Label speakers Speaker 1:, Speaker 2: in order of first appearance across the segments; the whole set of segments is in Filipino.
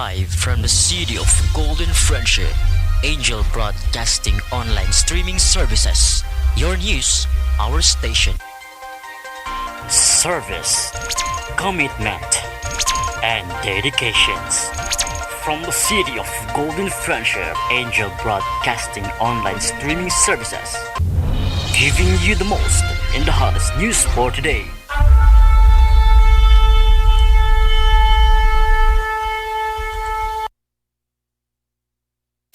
Speaker 1: Live from the city of Golden Friendship, Angel Broadcasting Online Streaming Services. Your news, our station. Service, commitment, and dedications. From the city of Golden Friendship, Angel Broadcasting Online Streaming Services. Giving you the most in the hottest news for today.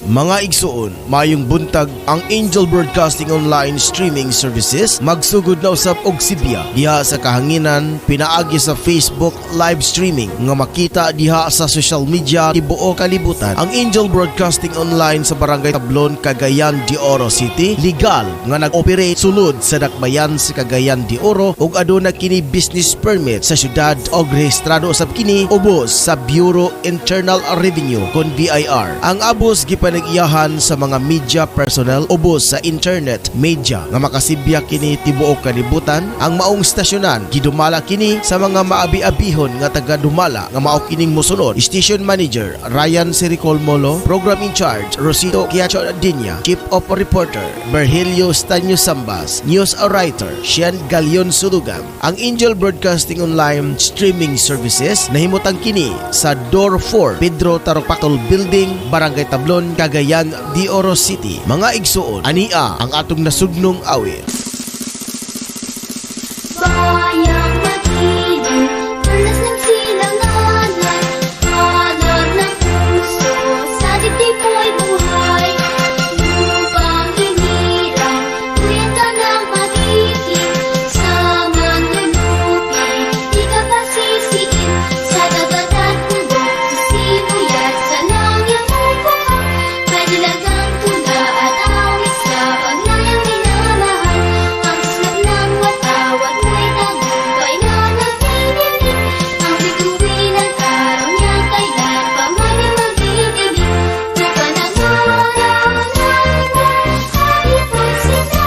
Speaker 2: Mga igsuon, mayong buntag ang Angel Broadcasting Online Streaming Services magsugod na usab og Sibya diha sa kahanginan pinaagi sa Facebook live streaming nga makita diha sa social media tibuok kalibutan. Ang Angel Broadcasting Online sa Barangay Tablon, Cagayan de Oro City legal nga nag-operate sulod sa dakbayan sa Cagayan de Oro ug aduna kini business permit sa syudad og rehistrado usab kini ubos sa Bureau Internal Revenue kon BIR. Ang abos gipanag-iyahan sa mga media personnel ubos sa internet media nga makasibya kini tibuok kalibutan. Ang maong stasyonan gidumala kini sa mga maabi-abihon nga taga-dumala nga mao kining mosunod. Station Manager Ryan Siricol Molo, Program in Charge Rosito Quiacho Dinya, Chief of Reporter Berhelio Stanyo Sambas, News Writer Sian Galion Sudugam. Ang Angel Broadcasting Online Streaming Services nahimutang kini sa Door 4 Pedro Taropactol Building, Barangay Tablon, Cagayan de Oro City. Mga igsuon, ania ang atong nasugnong awit.
Speaker 3: Bayang mag-ibig, tulas ng silanganan, hanap ng puso, sa dibdib ko'y buhay. Lupang hinirang, kwenta ng pag-ibig, sa manlulupi, di ka pasisiin, sa dagat at bundok, sibuyat, sa langit upuan, may dilagang tula at awit sa pagnayang minamahal, ang sislap ng watawat mo'y tagumpay na nagtigilig, ang bituin ng araw niyang kailan pa may magdidilig, na panangalan ay pagsita,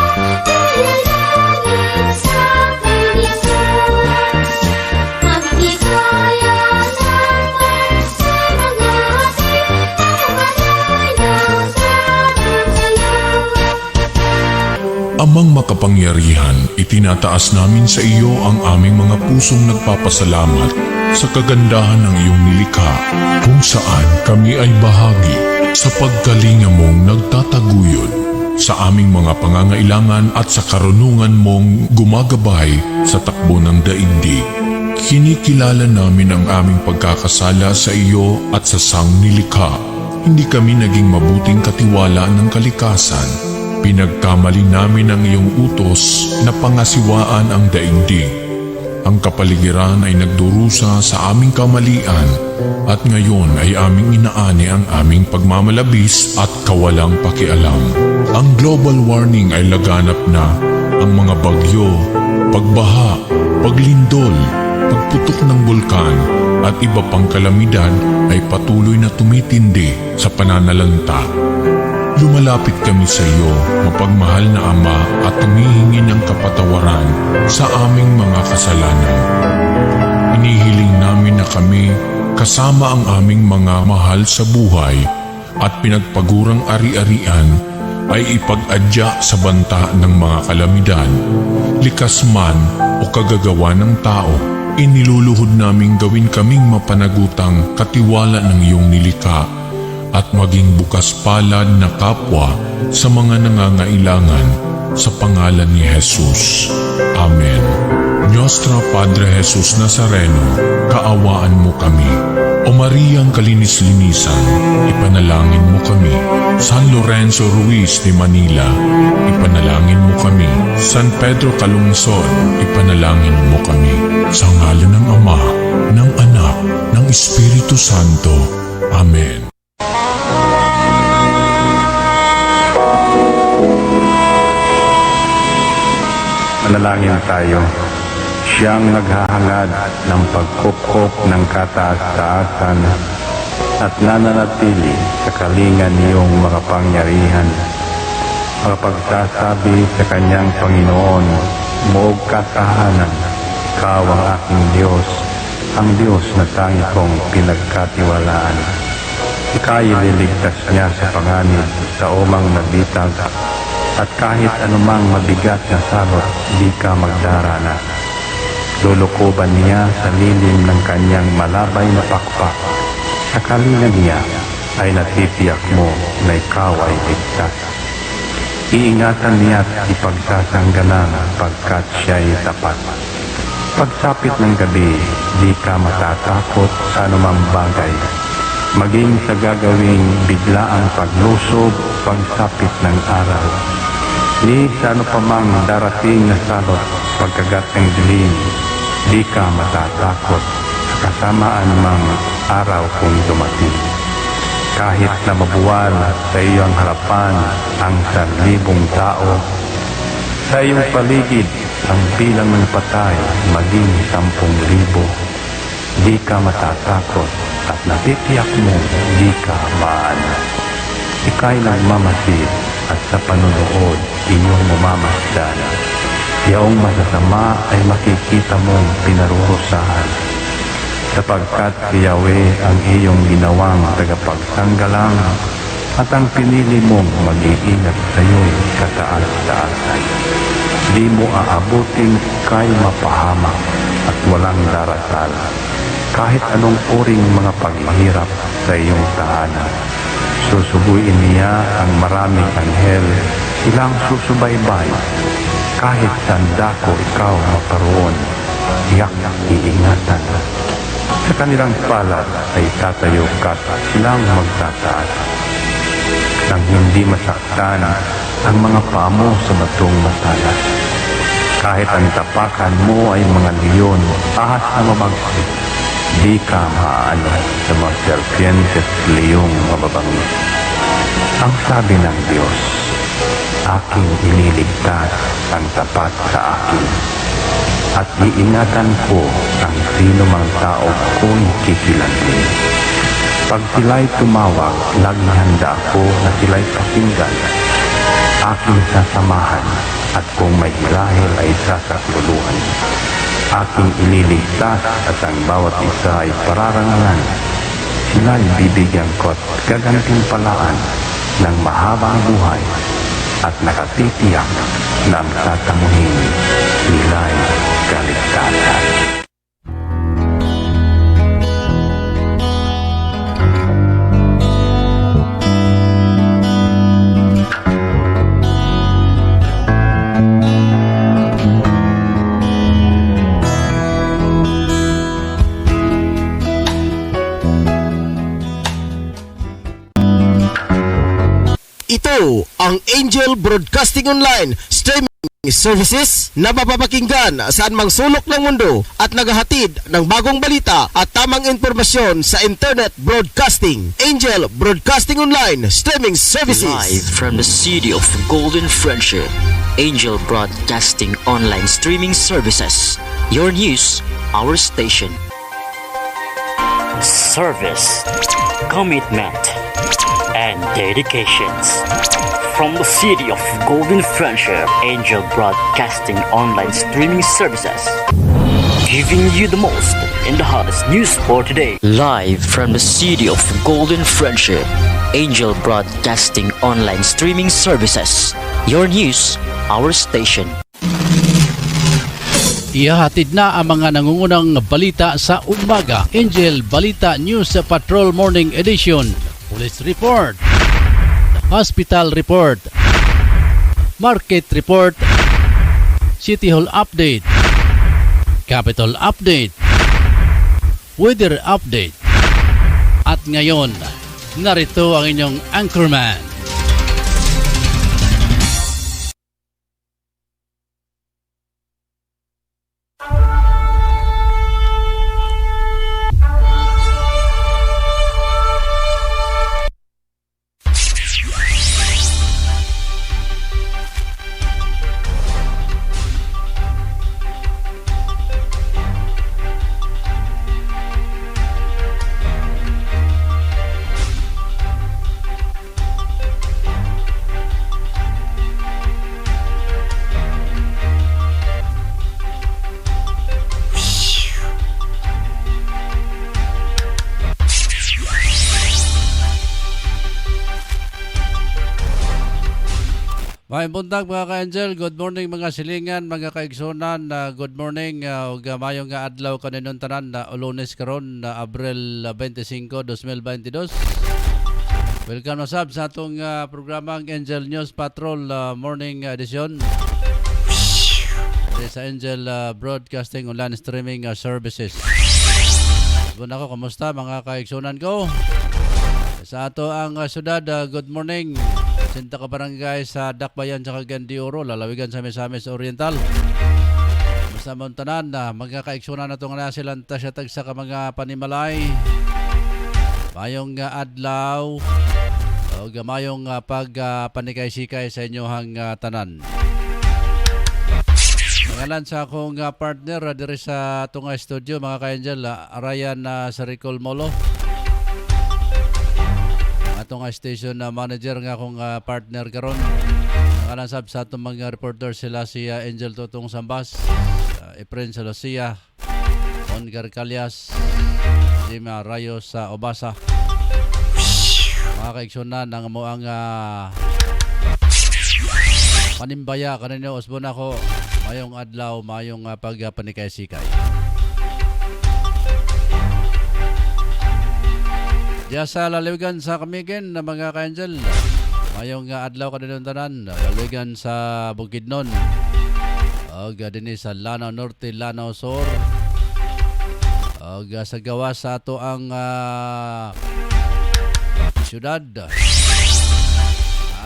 Speaker 3: ilalangin sa kanyang oras, mabibigaya ng pag sa mga ating kamalay ng tagumpay.
Speaker 4: Amang makapangyarihan, itinataas namin sa iyo ang aming mga pusong nagpapasalamat sa kagandahan ng iyong nilikha, kung saan kami ay bahagi sa pagkalinga mong nagtataguyod sa aming mga pangangailangan at sa karunungan mong gumagabay sa takbo ng daigdig. Kinikilala namin ang aming pagkakasala sa iyo at sa sangnilikha. Hindi kami naging mabuting katiwala ng kalikasan. Pinagkamali namin ang iyong utos na pangasiwaan ang daigdig. Ang kapaligiran ay nagdurusa sa aming kamalian at ngayon ay aming inaani ang aming pagmamalabis at kawalang pakialam. Ang global warming ay laganap na. Ang mga bagyo, pagbaha, paglindol, pagputok ng bulkan at iba pang kalamidad ay patuloy na tumitindi sa pananalanta. Lumalapit kami sa iyo, mapagmahal na Ama, at humihingi ng kapatawaran sa aming mga kasalanan. Inihiling namin na kami, kasama ang aming mga mahal sa buhay at pinagpagurang ari-arian, ay ipag-adya sa banta ng mga kalamidad, likas man o kagagawa ng tao. Iniluluhod naming gawin kaming mapanagutang katiwala ng iyong nilikha at maging bukas palad na kapwa sa mga nangangailangan sa pangalan ni Jesus. Amen. Nostra Padre Jesus Nazareno, kaawaan mo kami. O Mariang Kalinis-linisan, ipanalangin mo kami. San Lorenzo Ruiz de Manila, ipanalangin mo kami. San Pedro Calungsod, ipanalangin mo kami. Sa ngalan ng Ama, ng Anak, ng Espiritu Santo. Amen.
Speaker 5: Manalangin tayo. Siyang naghahangad ng pagkupkop ng kataas-taasan at nananatili sa kalingan niyong makapangyarihan. Makapagsasabi sa kanyang Panginoon, moog kasahanan, ikaw ang aking Diyos, ang Diyos na tangi kong pinagkatiwalaan. Ika'y ililigtas niya sa panganib sa umang nabitag, at kahit anumang mabigat na salot, di ka magdaranas. Lulukuban niya sa lilim ng kanyang malabay na pakpak. Sa kalinga niya ay natitiyak mo na ikaw ay ligtas. Iingatan niya at ipagsasanggalang pagkat siya'y tapat. Pagsapit ng gabi, di ka matatakot sa anumang bagay. Maging sa gagawing biglaang paglusob, pagsapit ng araw. Ni sa ano pa mang darating na salot, pagkagat ng dilim, di ka matatakot sa kasamaan mang araw kung dumating. Kahit na mabuwal sa iyong harapan ang 1,000 tao, sa iyong paligid ang bilang ng patay maging 10,000, di ka matatakot at natitiyak mo di ka maalas. Ika'y nagmamasid at sa panunood iyong mamamasdan. Yaong masasama ay makikita mong pinarurusahan, sapagkat si Yahweh ang iyong ginawang tagapagsanggalang at ang pinili mong mag-iingat sa iyo'y kataas-taasan. Di mo aabuting kay mapahamak at walang darasal, kahit anong uring mga paghihirap sa iyong tahanan. Susubuin niya ang maraming anghel, silang susubaybay. Kahit sandako ikaw maparoon, tiyak iingatan. Sa kanilang palad ay tatayo ka at silang magtataas. Nang hindi masaktan ang mga paa mo sa batong matalas. Kahit ang tapakan mo ay mga leon, ahas na mabagsik, di ka maaano sa mga serpientes leyong mababangis. Ang sabi ng Diyos, aking iniligtas ang tapat sa akin, at iingatan ko ang sino mang tao kung kikilantin. Pag sila'y tumawag, laging handa ako na sila'y pakinggan. Aking sasamahan, at kung may hilahil ay sasakluluhan. Aking ililigtas at ang bawat isa ay pararangalan. Sila'y bibigyan ko at gagantimpalaan ng mahabang buhay at nakatitiyak na ang tatamuhin nila'y kaligtasan.
Speaker 2: Ito ang Angel Broadcasting Online Streaming Services na mapapakinggan saan mang sulok ng mundo at naghahatid ng bagong balita at tamang impormasyon sa Internet Broadcasting. Angel Broadcasting Online Streaming Services.
Speaker 1: Live from the city of Golden Friendship, Angel Broadcasting Online Streaming Services. Your news, our station. Service, commitment, and dedications. From the city of Golden Friendship, Angel Broadcasting Online Streaming Services. Giving you the most in the hottest news for today. Live from the city of Golden Friendship, Angel Broadcasting Online Streaming Services. Your news, our station.
Speaker 6: Ihahatid na ang mga nangungunang balita sa umaga. Angel Balita News Patrol Morning Edition. Police Report, Hospital Report, Market Report, City Hall Update, Capital Update, Weather Update. At ngayon, narito ang inyong anchorman. May buntag mga ka-angel, good morning mga silingan, mga kaigsunan, good morning, ug mayong nga adlaw kaninon tanan na Lunes karon na Abril 25, 2022. Welcome na sab sa atong programang Angel News Patrol Morning Edition. Sa Angel Broadcasting Online Streaming Services. Buna ko, kamusta mga kaigsunan ko? Sa ato ang syudad, good morning. Sinta ka barangay sa Dakbayan sa Gandioro, lalawigan sa Misamis Oriental. Basta mong tanan na mga kaigsunan na itong nasilang tasya tagsa ka mga panimalay. Mayong adlaw o mayong pagpanikay-sikay sa inyohang tanan. Ngalan sa akong partner diri sa itong studio mga ka-angel, Ryan Saricol Molo. Atong station manager nga akong partner karon. Ngalan sa atong mga reporter sila si Angel Tutong Sambas, Efren Salosia, Ongar Calyas, Jima Rayos sa Obasa. Mga kaigsunan ang mo ang panimbaya kaninyo usbon ako mayong adlaw, mayong pagpanikay-sikay. Diya sa lalawigan sa Kamigen na mga ka-angel, mayong adlaw kaninong tanan, lalawigan sa Bukidnon, o din sa Lanao Norte, Lanao Sur, o sa gawa sa ato ang syudad.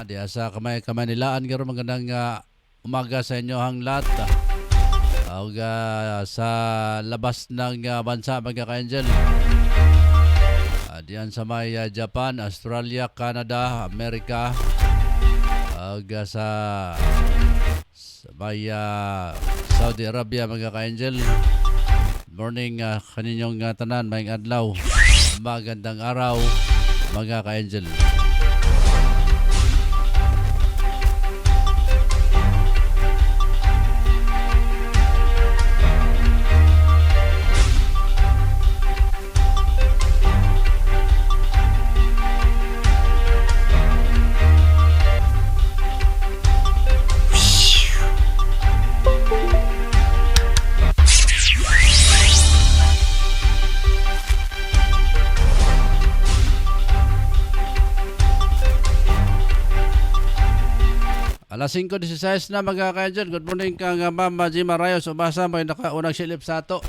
Speaker 6: Diya sa kamay nilaan karon magandang umaga sa inyo hang lahat. O sa labas ng bansa mga ka-angel. Diyan sa may Japan, Australia, Canada, Amerika, sa may Saudi Arabia mga ka-angel. Morning kaninyong tanan, may adlaw, magandang araw mga ka-angel. Alas 5:16 na mga ka-angel. Good morning kang Ma'am Jima Rayos. Ubasa may nakaunang silip sa ato.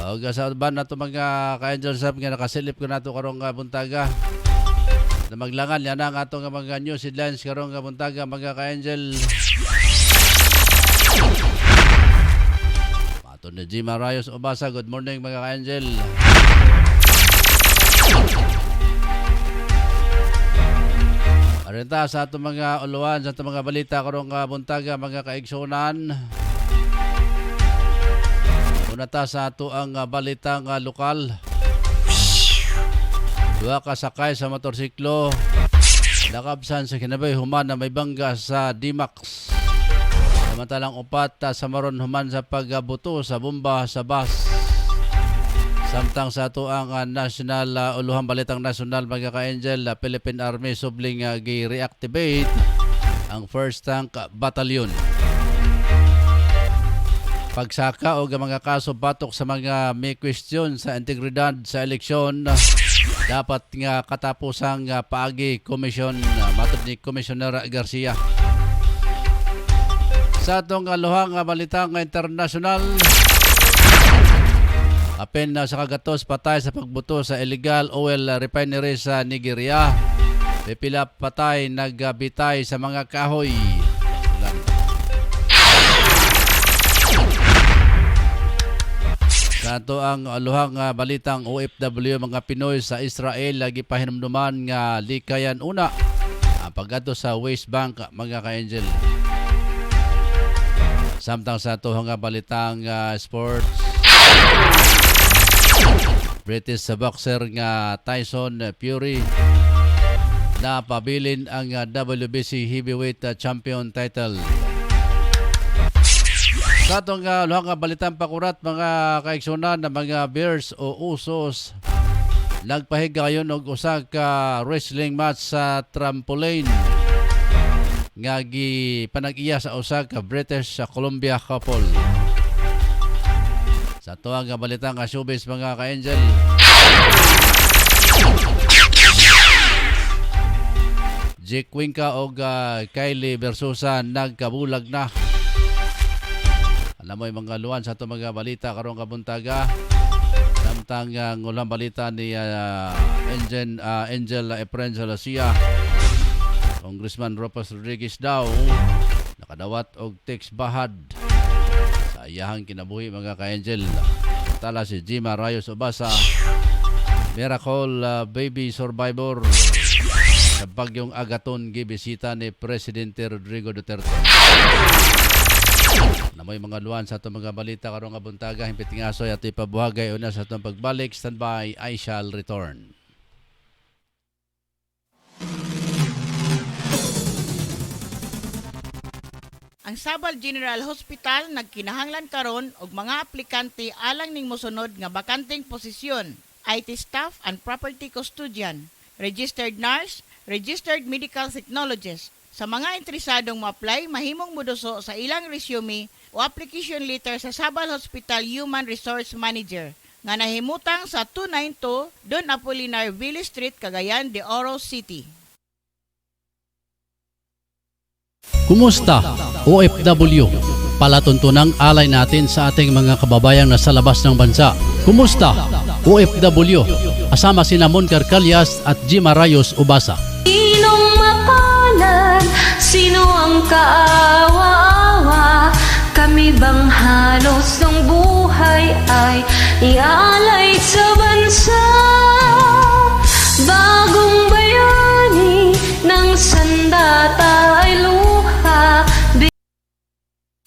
Speaker 6: O sa ban na ito mga ka-angel sab nga nakasilip ko na ito karong buntaga. Na maglangan yan ang atong mga news headlines karong buntaga mga ka-angel. Ato ni Jima Rayos Ubasa. Good morning mga ka-angel. Arenta sa ato mga uluan, sa ato mga balita karong buntaga mga kaigsunan. Una ta sa ato ang balitang lokal. Duha ka sakay sa motorsiklo nakabsan sa kinabay human na may bangga sa Dimax. Samantalang upat sa maron human sa pagbuto sa bomba sa bus. Samtang sa ato ang national uluhang balitang national mga ka-angel, Philippine Army subling gi-reactivate ang 1st Tank Battalion. Pagsaka o mga kaso batok sa mga may question sa integridad sa eleksyon, dapat nga katapusang paagi komisyon matod ni Commissioner Garcia. Sa atong uluhang balitang international, apen na sa kagatos patay sa pagbuto sa illegal oil refinery sa Nigeria. Pipila patay nagbitay sa mga kahoy. Sa ito ang aluhang balitang OFW mga Pinoy sa Israel lagi pahinumduman nga likayan una ang paggadto sa West Bank mga ka-angel. Samtang sa ito nga balitang sports, British boxer nga Tyson Fury na pabilin ang WBC Heavyweight Champion title. Sa itong luhang balitang pakurat mga kaigsunan na mga Bears o Usos nagpahiga ngayon og usa ka wrestling match sa trampoline. nga panag-iya sa usa ka British sa Columbia couple. Sa tuwang nga balita nga showbiz mga ka-angel. Jake Winka o Kylie Versosa nagkabulag na. Alam mo yung mga luwan sa itong mga balita karong kabuntaga. Samtang ngulang balita ni Angel Efren Salasia. Congressman Ropes Rodriguez daw nakadawat og text bahad sa iyahang kinabuhi mga ka-angel. Tala si Jima Rayos Ubasa, Miracle Baby Survivor sa bagyong Agaton gibisita ni Presidente Rodrigo Duterte. Namoy mga luwan sa itong mga balita karong abuntaga. Himpit nga asoy at ipabuhagay una sa itong pagbalik. Standby, I shall return.
Speaker 7: Ang Sabal General Hospital nagkinahanglan karon og mga aplikante alang ning mosunod nga bakanteng posisyon: IT staff and property custodian, registered nurse, registered medical technologist. Sa mga interesadong ma-apply, mahimong moduso sa ilang resume o application letter sa Sabal Hospital Human Resource Manager nga nahimutang sa 292 Don Apolinar Ville Street, Cagayan de Oro City.
Speaker 6: Kumusta, OFW? Palatuntunang alay natin sa ating mga kababayang nasa labas ng bansa. Kumusta, OFW? Asama sina Mon Carcalias at Jima Rayos Ubasa.
Speaker 3: Sinong mapalad? Sino ang kaawa-awa? Kami bang halos ng buhay ay ialay sa bansa? Bagong bayani ng sandata ay luha.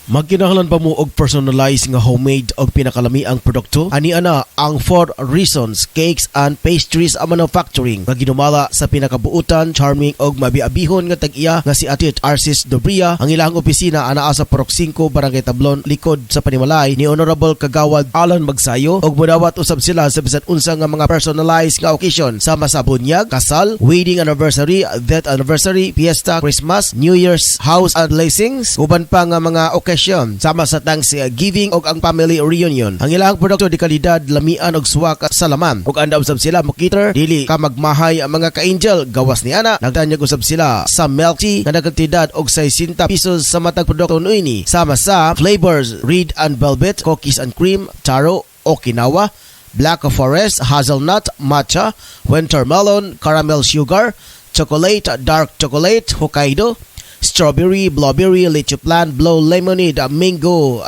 Speaker 2: Magkinahanglan pa mo og personalized nga homemade og pinakalamiang produkto? Ani ana ang 4 Reasons Cakes and Pastries a Manufacturing nga ginumala sa pinakabuutan, charming og mabiabihon nga tag-iya nga si Atit Arcis Dobria. Ang ilang opisina anaa sa Purok 5, Barangay Tablon, likod sa Panimalay ni Honorable Kagawad Alan Magsayo, og mudawat usab sila sa bisan unsa nga mga personalized nga occasion sama sa bunyag, kasal, wedding anniversary, death anniversary, fiesta, Christmas, New Year's, house and blessings, uban pa nga mga occasion sama sa Thanksgiving og ang family reunion. Ang ilang produkto di kalidad, lamian og suwak sa laman. Ug anda usab sila mokiter, dili ka magmahay ang mga ka-angel, gawas ni ana. Nagtanyag usab sila sa milk tea nga nagkantidad og 60 pesos sa matag produkto niini. Sama sa flavors Red and Velvet, Cookies and Cream, Taro, Okinawa, Black Forest, Hazelnut, Matcha, Winter Melon, Caramel Sugar, Chocolate, Dark Chocolate, Hokkaido, Strawberry, Blueberry, Lychee Plant, Blow Lemonade, Mango,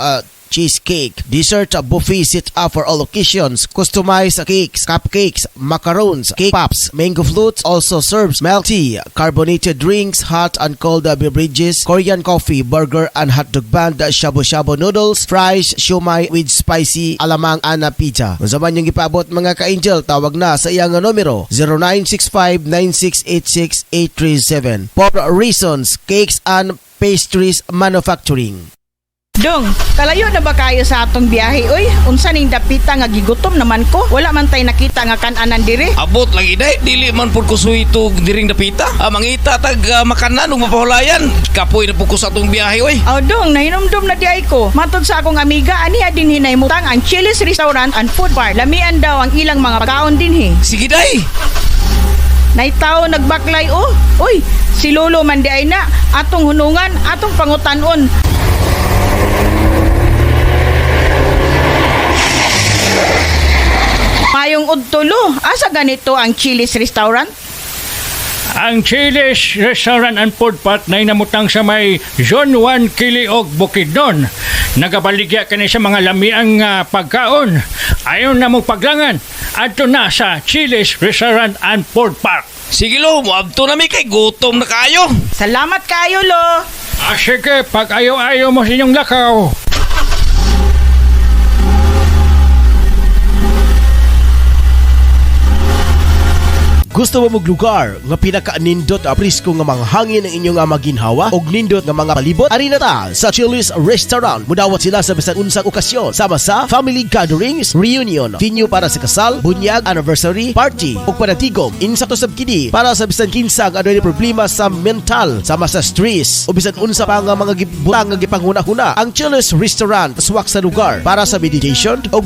Speaker 2: Cheesecake, dessert buffet set up for all occasions, customized cakes, cupcakes, macarons, cake pops, mango flutes, also serves milk tea, carbonated drinks, hot and cold beverages, Korean coffee, burger and hot dog band, shabu-shabu noodles, fries, siomai with spicy alamang ana pizza. Kung saan yung ipaabot mga ka-angel, tawag na sa iyang numero 0965-9686837. 4 Reasons Cakes and Pastries Manufacturing.
Speaker 7: Dong, kalayo na ba kayo sa atong biyahe? Oy, unsa ning dapita nga gigutom naman ko? Wala man tay nakita nga kan-anan dire.
Speaker 8: Abot lagi day, dili man pud ko suito diring dapita. Mangita tag makanan ug mapahulayan. Kapoy na pud ko sa atong biyahe oy.
Speaker 7: Aw dong, nahinomdom na di ay ko. Matod sa akong amiga, aniya din hinahimutang ang Chili's Restaurant and Food Park. Lamian daw ang ilang mga pagkaon dinhi.
Speaker 8: Sige day.
Speaker 7: Naitaw nagbaklay oh. Uy, si Lolo man di ay na. Atong hunungan, atong pangutanon. Mayong udtulo, asa ganito ang Chili's Restaurant?
Speaker 9: Ang Chili's Restaurant and Food Park na inamutang sa may Zone 1 Kiliog, Bukidnon. Nagabaligya ka sa mga lamiang pagkaon. Ayaw na mong paglangan. Adto na sa Chili's Restaurant and Food Park.
Speaker 8: Sige lo, muabto na mi kay gutom na kayo.
Speaker 7: Salamat kayo lo.
Speaker 9: Sige, pag ayaw-ayaw mo sa inyong lakaw.
Speaker 2: Gusto mo mong lugar nga pinaka-nindot aprisko nga mga hangin ang inyong maginhawa og nindot nga mga palibot? Ari na ta sa Chili's Restaurant. Mudawat sila sa bisan unsang okasyon sama sa family gatherings, reunion, venue para sa kasal, bunyag, anniversary, party ug panatigom. Insakto sab kini para sa bisan kinsa nga adunay problema sa mental sama sa stress o bisan unsa pa nga mga gibutang nga gipanghuna-huna. Ang Chili's Restaurant swak sa lugar para sa meditation og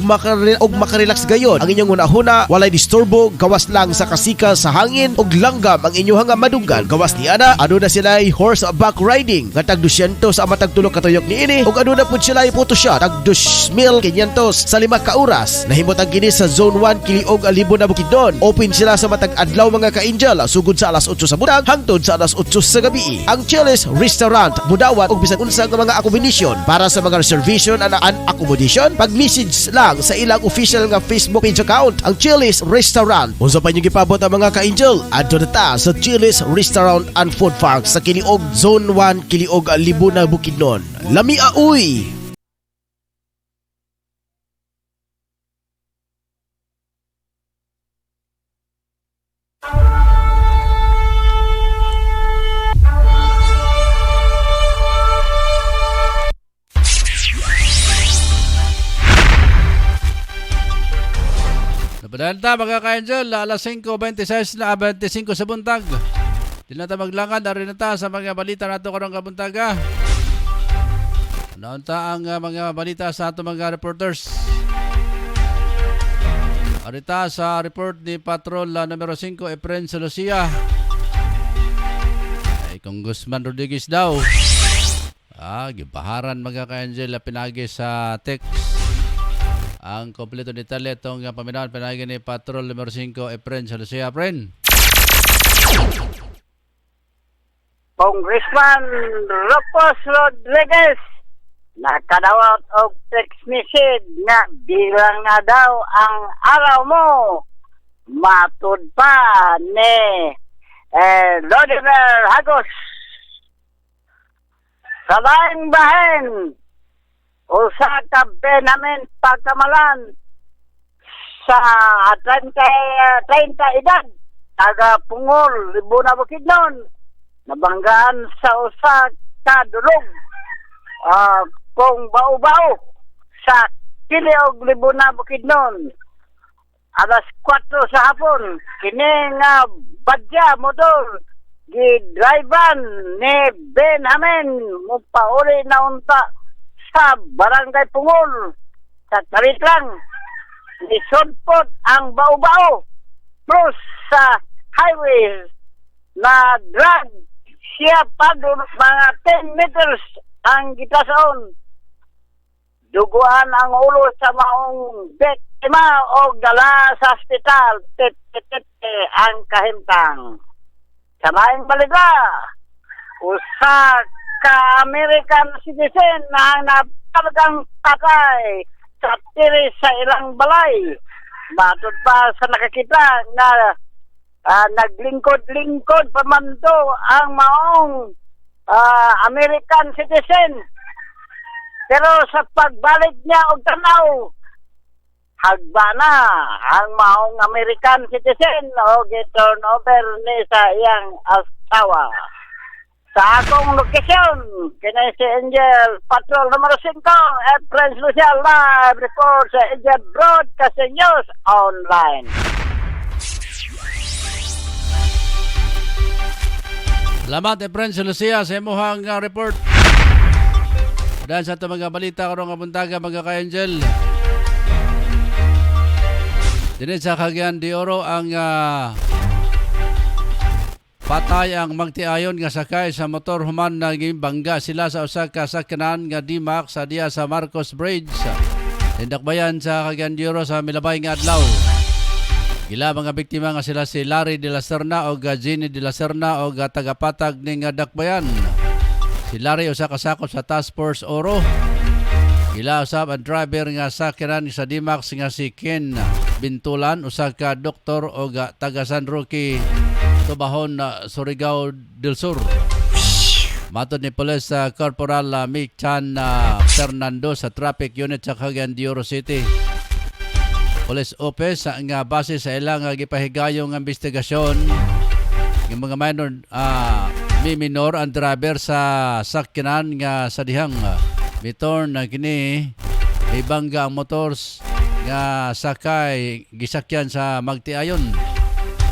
Speaker 2: makarelax gayon. Ang inyong hunahuna walay disturbo, gawas lang sa kasika sa hangin og langgam ang inyong nga madunggan. Gawas ni ana aduna sila horseback riding nga tag 200 sa matag tulo ka tuyok niini ug aduna pud sila photoshoot tag 2,500 sa 5 ka oras. Nahimot ang kini sa Zone 1 Kiliog Alibo na Bukidnon. Open sila sa matag adlaw mga ka-angel sugod sa alas 8 sa buntag hangtod sa alas 8 sa gabi. Ang Chili's Restaurant mudawat og bisan unsa nga mga accommodation. Para sa mga reservation and accommodation, pag-message lang sa ilang official nga Facebook page account, ang Chili's Restaurant. Unsa pa nyo gipabot ang mga ka-angel? Adto na ta sa Chili's Restaurant and Food Park sa Kiliog Zone 1 Kiliog Alibo na Bukidnon. Lamia uy!
Speaker 6: Napadalta mga ka-angel, alas 5:26 na 25 sa buntag. Di na ta maglangad, ari na ta sa mga balita nato karong kabuntaga. Naunta ang mga balita sa ato mga reporters. Arita sa report ni Patrol numero 5 Efren Solucia. Ay kung Guzman Rodriguez daw. Gibaharan mga ka-angel pinagi sa text. Ang kompleto detalye itong paminawan pinagi ni Patrol numero 5 Efren Solucia. Efren.
Speaker 10: Congressman Ropos Rodriguez nakadawat og text message nga bilang na daw ang araw mo matud pa ni Lodimer Hagos sa laing bahin usa ka benamin pagkamalan sa 30 edad taga Pungol, Libuna Bukidnon nabanggaan sa usa ka dulog kung bau-bau sa Kiliog Libuna Bukidnon alas 4 sa hapon kini nga badya motor gidrivean ni Benjamin mupauli na unta sa Barangay Pungol sa tarit lang nisudpot ang bau-bau plus sa highway na drag siya pa mga 10 meters ang gitason. Duguan ang ulo sa maong biktima o dala sa ospital. Ang kahimtang. Sa maing balita, usa ka American citizen na napalagang patay sa tiri sa ilang balay. Matod pa sa nakakita na naglingkod-lingkod pamanto ang maong American citizen. Pero sa pagbalik niya og tanaw, hagba na ang maong American citizen o gi-turn over ni sa iyang asawa. Sa akong lokasyon, kini si Angel Patrol numero 5, Efren Lucia live report sa Angel Broadcasting News Online.
Speaker 6: Salamat Efren Solucia sa imuhang report. Dahil sa ito mga balita karong kabuntaga mga ka-angel. Dinit sa Cagayan de Oro ang patay ang magtiayon nga sakay sa motor human na gimbangga sila sa usa ka sakyanan nga D-Max sa diya sa Marcos Bridge. Tindakbayan sa Cagayan de Oro sa milabay nga adlaw. Gila mga biktima nga sila si Larry de la Serna o Jenny de la Serna o tagapatag ning dakbayan. Si Larry usa ka sakop sa Task Force Oro. Gila usab ang driver nga sakyanan sa D-Max nga si Ken Bintulan usa ka doktor o taga San Roque Tubahon Surigao del Sur. Matod ni Police Corporal Mick Chan Fernando sa Traffic Unit sa Cagayan de Oro City. Police Office nga base sa ilang gipahigayong investigasyon ng mga minor ang driver sa sakyanan nga sa dihang miton na kini ibangga ang motors nga sakay gisakyan sa magtiayon.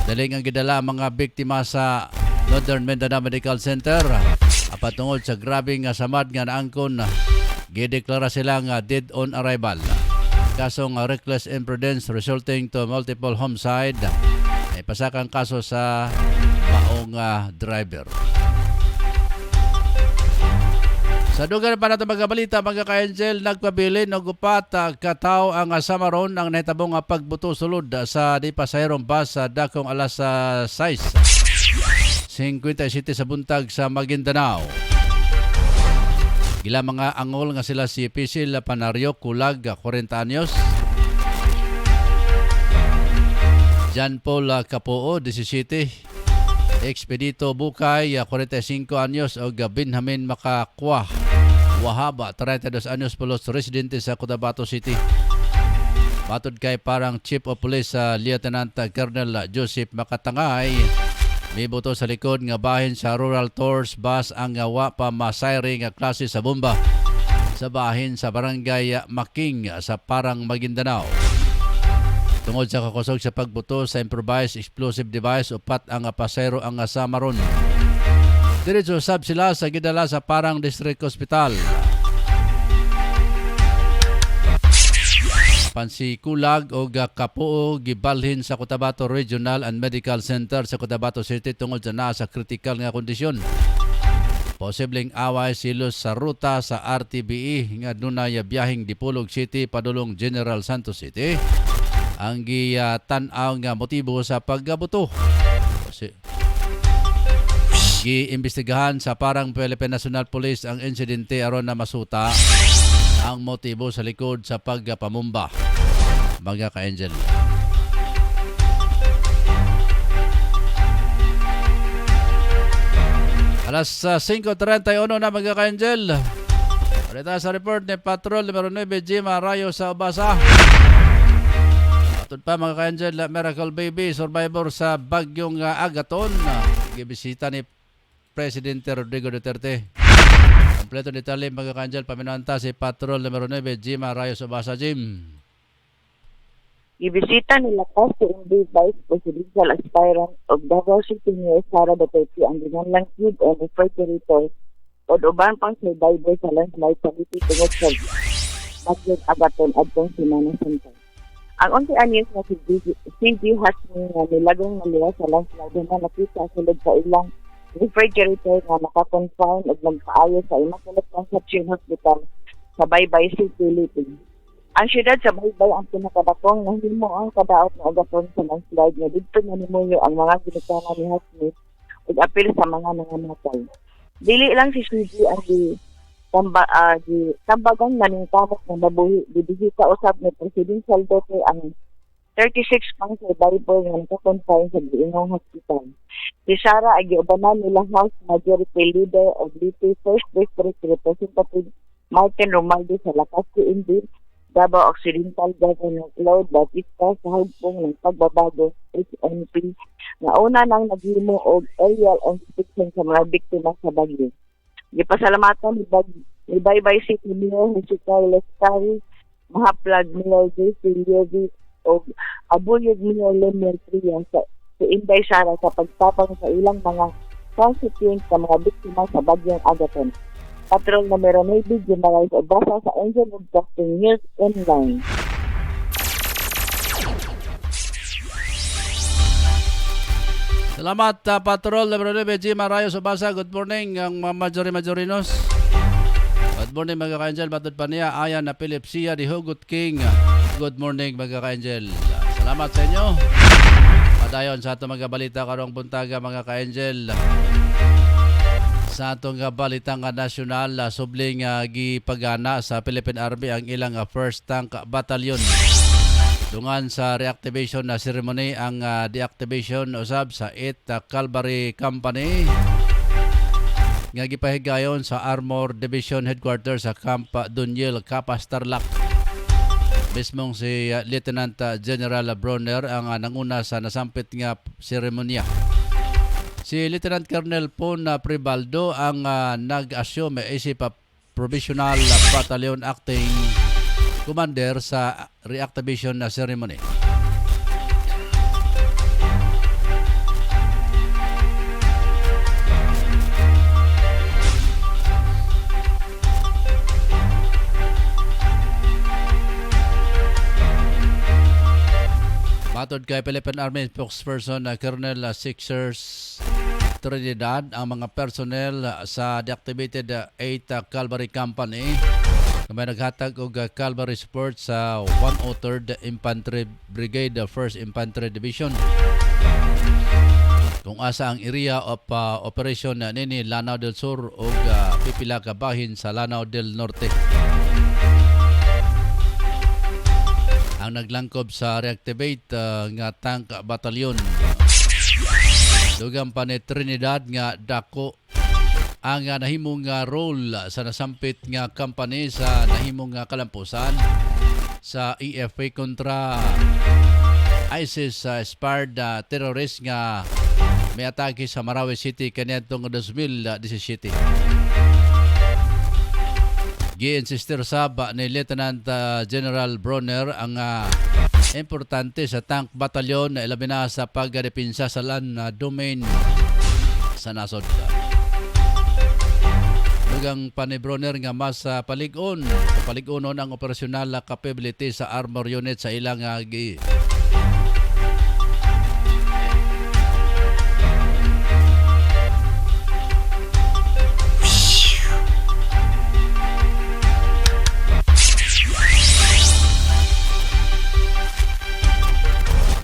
Speaker 6: Daling ang gidala mga biktima sa Northern Mindanao Medical Center patungod sa grabing samad nga naangkon gideklara sila nga dead on arrival. Kasong reckless imprudence resulting to multiple homicide ay pasakang kaso sa maong driver. Sa dugan pa nato mga balita, mga ka-Angel, nagpabilin og upat katawo ang samaron ang nahitabong pagbuto sulod sa di pasahirong bus sa dakong alas 6:57 sa buntag sa Maguindanao. Gila mga angol nga sila si Pisil Panario Kulag, 40 anyos. Jan Paul Capoo, 17. Expedito Bukay, 45 anyos. O Benjamin Makakwa Wahaba, 32 anyos, pulos residente sa Cotabato City. Matod kay parang Chief of Police Lieutenant Colonel Joseph Makatangay, may buto sa likod nga bahin sa Rural Tours Bus ang wa pa masayri nga klase sa bomba sa bahin sa barangay Making sa Parang Maguindanao. Tungod sa kakusog sa pagbuto sa improvised explosive device, upat ang pasayro ang samaron. Diretso sab sila sa gidala sa Parang District Hospital. Pansi Kulag o Capoo gibalhin sa Cotabato Regional and Medical Center sa Cotabato City tungod sa nasa critical nga kondisyon. Posibleng away silos sa ruta sa RTBE nga dunay biyaheng Dipolog City padulong General Santos City. Ang tan-aw nga motibo sa pagbuto. Giimbestigahan sa Parang Philippine National Police ang insidente aron na masuta ang motibo sa likod sa pagpamumba. Mga ka-Angel. Alas 5:31 na mga ka-Angel. Palita sa report ni Patrol numero 9 Jim Arayo sa Obasa. Atod pa mga ka-Angel, Miracle Baby survivor sa bagyong Agaton. Gibisita ni Presidente Rodrigo Duterte. Kompleto detalye mga ka-Angel, paminanta si Patrol numero 9 Jim Arayo sa Obasa. Jim.
Speaker 11: Ibisita nila si MD Vice Presidential Aspirant of Davao City Mayor Sara Duterte ang ginanlang kid and refrigerator o uban pang survivor sa landslide sa Liti tungod sa Bagyong Agaton at pang Simana Center. Ang unti anyos na si CG Hasmi nga nilagong naliwa sa landslide na nakita sulod sa ilang refrigerator nga nakakonfine at nagpaayo sa Immaculate Conception Hospital sa Baybay City, Liti. Ang syudad sa Baybay ang pinakadakong nahimo ang kadaot ng Agaton sa landslide nga dito nanimuyo ang mga ginikanan ni Hasmi ug apil sa mga nangamatay. Dili lang si Suzy ang tambagan naning kamot ng babuhi. Dibisita usab ni Presidential Duterte ang 36 pang survivor nga nakakonfine sa Giingong Hospital. Si Sara ay giubanan nila House Majority Leader of Liti 1st District Representative Martin Romaldo sa Lakas Indir, Davao Occidental Governor Claude Bautista sa hugpong ng pagbabago SNP na una nang naghimo og aerial inspection sa mga biktima sa bagyo. Gipasalamatan ni Baybay City Mayor si Carlos Cari, Mahaplag Mayor J.C. Levy o Abuyog Mayor Lemer Tria sa Inday Sara sa pagtapang sa ilang mga constituents sa mga biktima sa bagyong Agaton. Patrol numero 9 General sa Obasa sa Angel Broadcasting News Online.
Speaker 6: Salamat Patrol numero 9 Jim Arayo sa Obasa. Good morning ang Majorinos. Good morning mga ka-Angel. Matod pa niya ayan na Philipsia di Hugot King. Good morning mga ka-Angel. Salamat sa inyo. Padayon sa atong mga balita karong buntaga mga ka-Angel. Sa atong balitang nasyonal, subling gipagana sa Philippine Army ang ilang 1st Tank Battalion. Dungan sa reactivation na ceremony ang deactivation usab sa 8 Calvary Company nga gipahigayon sa Armor Division Headquarters sa Camp Dunyel, Capas, Tarlac. Mismong si Lieutenant General Bronner ang nanguna sa nasampit nga seremonya. Si Lieutenant Colonel Pon Pribaldo ang nag-assume isip Provisional Battalion Acting Commander sa reactivation ceremony. Matod kay Philippine Army spokesperson Colonel Sixers Trinidad, ang mga personnel sa deactivated 8 Cavalry Company na may naghatag og cavalry support sa 103rd Infantry Brigade 1st Infantry Division. Kung asa ang area of operation nini Lanao del Sur ug pipila ka bahin sa Lanao del Norte. Ang naglangkob sa reactivate nga tank batalyon. Dugang pa ni Trinidad nga dako ang nahimong role sa nasampit nga company sa nahimong kalampusan sa EFA kontra ISIS inspired terrorist nga may atake sa Marawi City kaniadtong 2017. Gi-insister sab ni Lieutenant General Bronner ang importante sa tank batalyon na ilabi na sa pagdepensa sa land domain sa nasod. Dugang pa ni Bronner nga mas paligonon ang operasyonal capability sa armor unit sa ilang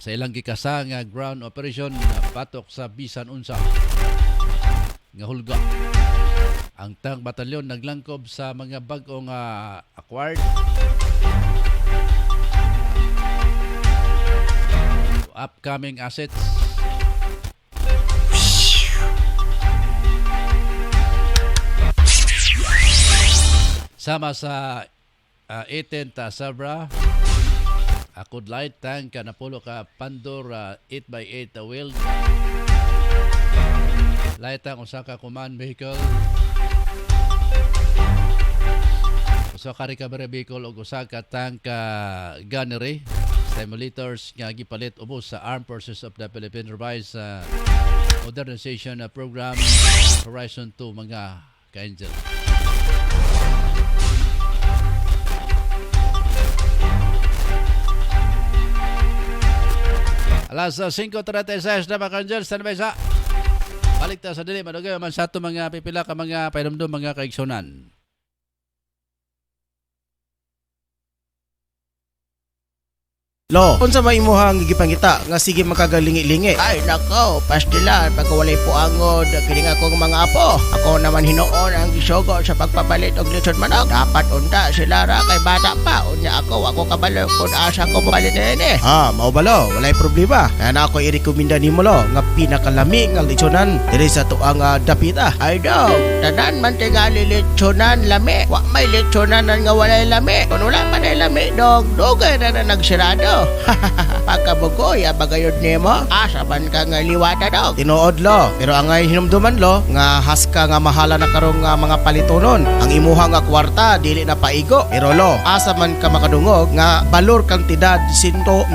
Speaker 6: sa ilang gikasa nga ground operation patok sa bisan unsa nga hulga. Ang tank batalyon naglangkob sa mga bag-ong acquired upcoming assets sama sa 18 Sabra Akod light tank na pulo ka Pandor 8x8 wheel. Light tank usa ka command vehicle. Usa ka recovery vehicle ug usa ka tank gunnery. Simulators nga gipalit ubos sa Armed Forces of the Philippines Revised Modernization Program Horizon 2 mga ka-angel. Alas 5:36 na mga kanjel sa mesa. Balik ta sa dili madugay man sa ato mga pipila ka mga painumdum mga kaigsunan.
Speaker 2: Lo, unsa may imuhang gigipangita nga sige makagalingi-lingi?
Speaker 10: Ay nako, pastilan pagkawalay po angod kining akong mga apo. Ako naman hinuon ang gisugo sa pagpapalit og lechon manok. Dapat unta sila ra kay bata pa. Unya ako kabalo kun asa ko papalit ini.
Speaker 2: Mao ba lo? Walay problema. Kaya na ako irekomenda nimo lo nga pinakalami nga lechonan diri sa tuang dapita.
Speaker 10: Ay dog, tanan man tingali lechonan lami. Wa may lechonan nga walay lami. Kun wala pa na lami dog, dugay na nagsirado. Pagkabugoy abagayod nimo asa man ka nga liwata daw
Speaker 2: tinuod lo pero angay hinumduman lo nga haska nga mahala na karong mga palitonon ang imuha nga kwarta dili na paigo pero lo asa man ka makadungog nga balor kantidad 195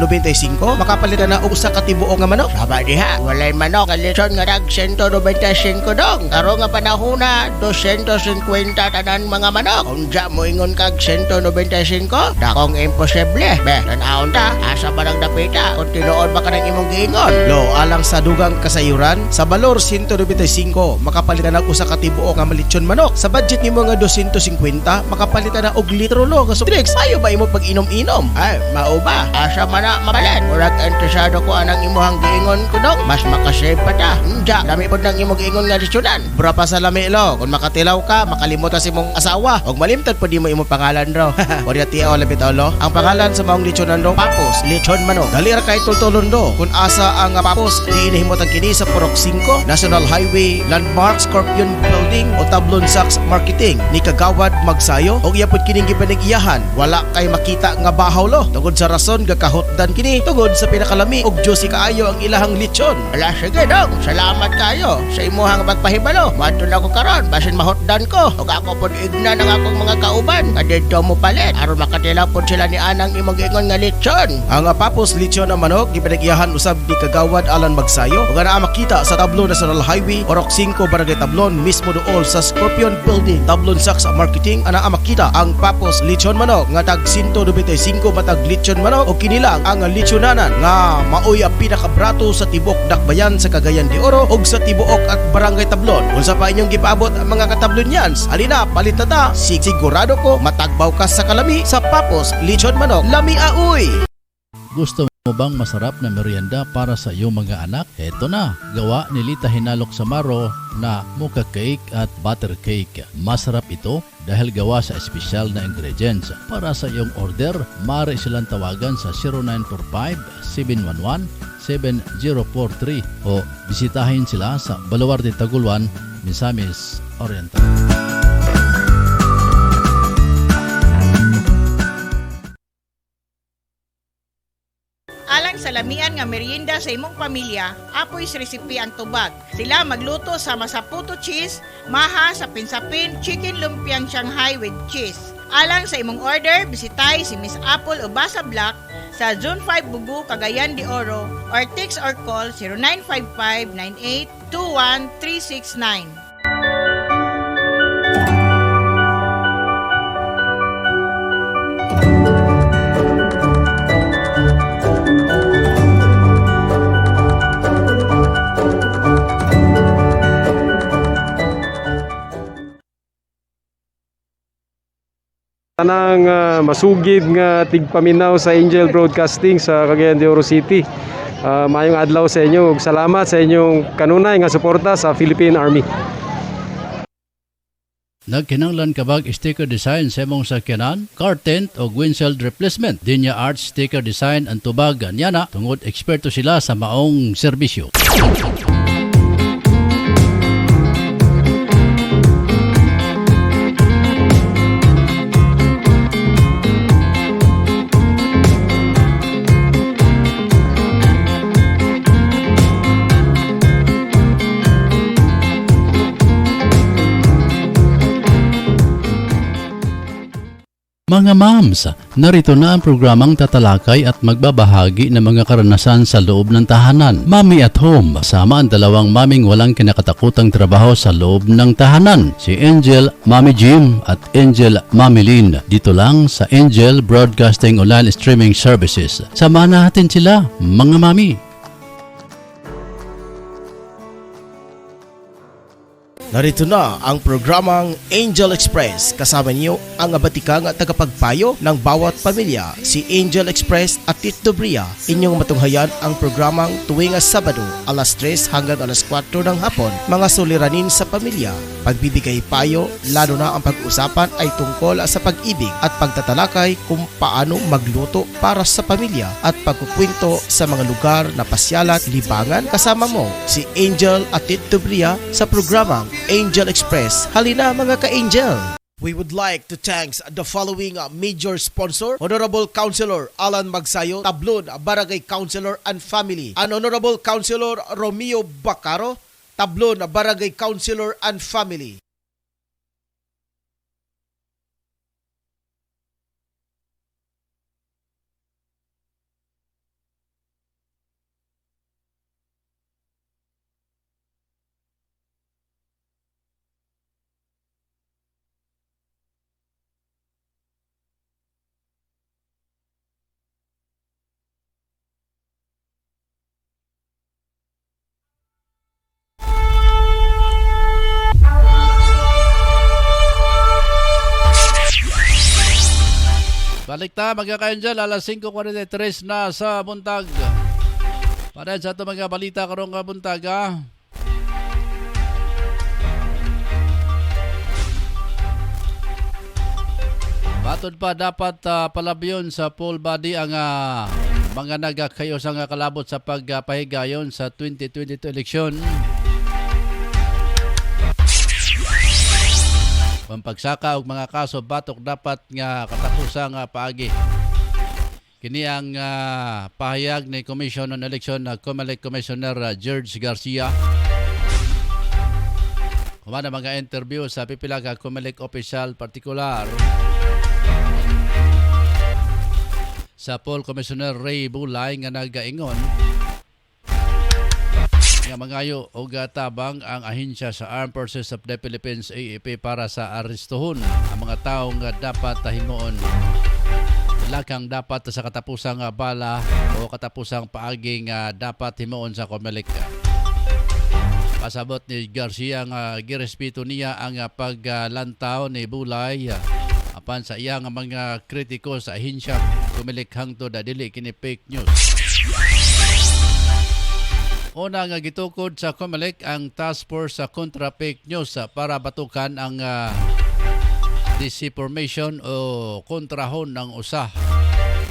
Speaker 2: makapalitan na og usa ka tibuok nga manok
Speaker 10: saba diha walay manok kalison nga dag 195 dong karo nga panahona 250 tanan mga manok unja mo ingon kag 195 dakong imposible be tan-aon ta asa ba nang dapita kung tinuod ba ka ng imong giingon
Speaker 2: lo alang sa dugang kasayuran sa balor 195 makapalitan na usa ka tibuok nga malitsyon manok sa budget nimo nga 250 makapalitan na og litro lo nga soft drinks ayo ba imo pag-inom-inom
Speaker 10: ay mao ba asa man na mabalan murag interesado ko anang imong giingon ko dong mas makasave pa ta unja dami pod nang imong giingon nga lisyonan
Speaker 2: bura pa sa lami lo kung makatilaw ka makalimot ka sa imong asawa og malimtad pod imo imong pangalan raw o diya tiaw labit bitaw lo. Ang pangalan sa maong lechonan do, Papos Lechon Manok. Dali ra kay tultulon do. Kung asa ang Papos diinihimutang kini sa Purok 5, National Highway, Landmark Scorpion Building o Tablon Sachs Marketing ni Kagawad Magsayo og iyapod kining gipanag-iyahan. Wala kay makita nga bahaw lo. Tungod sa rason gakahotdan kini tungod sa pinakalami og juicy kaayo ang ilahang lechon. Ala sige dong, salamat kayo sa imuhang pagpahibalo. Madto na ko karon basin mahotdan ko ug ako pod igna ng akong mga kauban kadto mo palit aron makatila pod sila ni anang imong giingon nga lechon. Ang Papos Lechon ang manok gipanag-iyahan usab ni Kagawad Alan Magsayo ug ana makita sa Tablon National Highway, Orok 5, Barangay Tablon, mismo dool sa Scorpion Building, Tablon Sachs Marketing. Ana makita ang Papos Lechon Manok nga tag 195 matag lechon manok o kinilang ang lechonanan nga maoy ang pinakabrato sa tibok Dakbayan sa Cagayan de Oro ug sa tibuok at Barangay Tablon. Unsa pa inyong gipaabot ang mga katablonyans? Halina, palit na ta. Sigurado ko matagbaw ka sa kalami sa Papos Lechon Manok. Lami aoy!
Speaker 6: Gusto mo bang masarap na merienda para sa iyong mga anak? Eto na, gawa ni Lita Hinalok Samaro na mocha cake at butter cake. Masarap ito dahil gawa sa espesyal na ingredients. Para sa iyong order, maaari silang tawagan sa 0945-711-7043 o bisitahin sila sa Baluarte Taguluan, Misamis Oriental.
Speaker 7: Alang sa lamian nga merienda sa imong pamilya, Apoy's Recipe ang tubag. Sila magluto sa masaputo cheese, maha sa pinsapin, chicken lumpiang Shanghai with cheese. Alang sa imong order, bisitay si Miss Apple o Basa Black sa Zone 5 Bugu, Cagayan de Oro or text or call 0955-9821-369.
Speaker 12: Tanang masugid nga tigpaminaw sa Angel Broadcasting sa Cagayan de Oro City. Mayong adlaw sa inyo ug salamat sa inyong kanunay nga suporta sa Philippine Army.
Speaker 6: Nagkinanglan kabag sticker design sa imong sakyanan, car tent o windshield replacement. Dinya Arts sticker design ang tubag niana tungod eksperto sila sa maong serbisyo. Mga moms, narito na ang programang tatalakay at magbabahagi ng mga karanasan sa loob ng tahanan. Mommy at Home, sama ang dalawang maming walang kinakatakutang trabaho sa loob ng tahanan. Si Angel, Mommy Jim at Angel, Mommy Lynn. Dito lang sa Angel Broadcasting Online Streaming Services. Samahan natin sila, mga mami.
Speaker 2: Narito na ang programang Angel Express. Kasama niyo ang abatikang at tagapagpayo ng bawat pamilya, si Angel Express at Tito Bria. Inyong matunghayan ang programang tuwing Sabado, alas 3 hanggang alas 4 ng hapon. Mga suliranin sa pamilya, pagbibigay payo, lalo na ang pag-usapan ay tungkol sa pag-ibig at pagtatalakay kung paano magluto para sa pamilya at pagkukwento sa mga lugar na pasyalan, libangan. Kasama mo si Angel at Tito Bria sa programang Angel Express. Halina mga ka-Angel! We would like to thank the following major sponsor: Honorable Councilor Alan Magsayo, Tablon Barangay Councilor and Family, and Honorable Councilor Romeo Bacaro, Tablon Barangay Councilor and Family.
Speaker 6: Balik ta mga ka-Angel, alas 5:43 na sa buntag. Para sa ito mga balita karong buntag Matod pa dapat palabyon sa full body ang mga nagakayo sa kalabot sa pagpahigayon sa 2022 eleksyon. Pampagsaka og mga kaso batok dapat nga katapusang paagi. Kini ang pahayag ni Commission on Election na COMELEC Commissioner George Garcia. Kumana mga interview sa pipila ka COMELEC official partikular sa Paul Commissioner Ray Bulay nga nagaingon nga mangayo og tabang ang ahensya sa Armed Forces of the Philippines AFP para sa arestuhon ang mga tawo nga dapat himuon lakang dapat sa katapusang bala o katapusang paagi nga dapat himuon sa COMELEC. Pasabot ni Garcia nga girespeto niya ang paglantaw ni Bulay apan sa iyang mga kritiko sa ahensya COMELEC hangtod dili kini fake news. Una nga gitukod sa COMELEC ang task force sa kontra fake news para batukan ang disinformation o kontrahon ng usa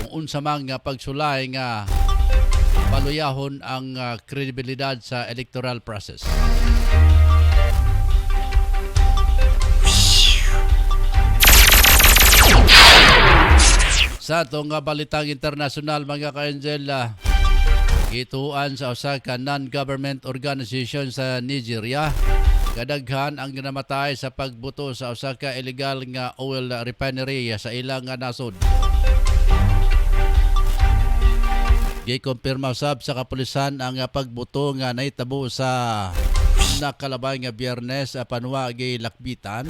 Speaker 6: kung unsa man nga pagsulay nga paluyahon ang kredibilidad sa electoral process. Sa itong balitang internasyonal mga ka-Angel, gituan sa usa ka non-government organization sa Nigeria. Kadaghan ang namatay sa pagbuto sa usa ka illegal nga oil refinery sa ilang nasod. Gikumpirma usab sa kapulisan ang pagbuto nga nahitabo sa nakalabay nga Biyernes apan wa gilakbitan.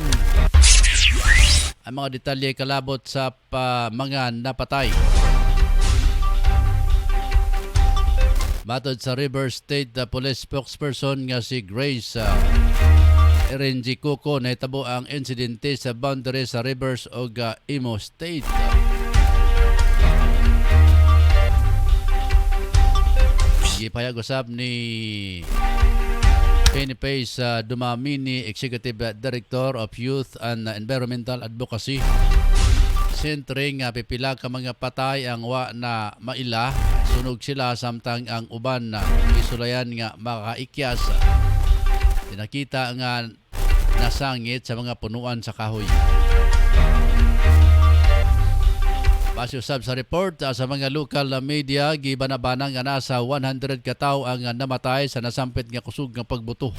Speaker 6: Ang mga detalye kalabot sa mga napatay. Matod sa River State Police spokesperson nga si Grace Erenji Kuko na hitabo ang insidente sa boundary sa Rivers o Imo State. Gipayag usab ni Penny Pace Dumamini, Executive Director of Youth and Environmental Advocacy. Sentring pipila ka mga patay ang wa na maila. Sunog sila samtang ang uban na isulayan nga makaikyas. Tinakita nga nasangit sa mga punuan sa kahoy. Pasiusab sa report sa mga local media, gibanabanang nga nasa 100 ka tawo ang namatay sa nasampit nga kusog nga pagbuto.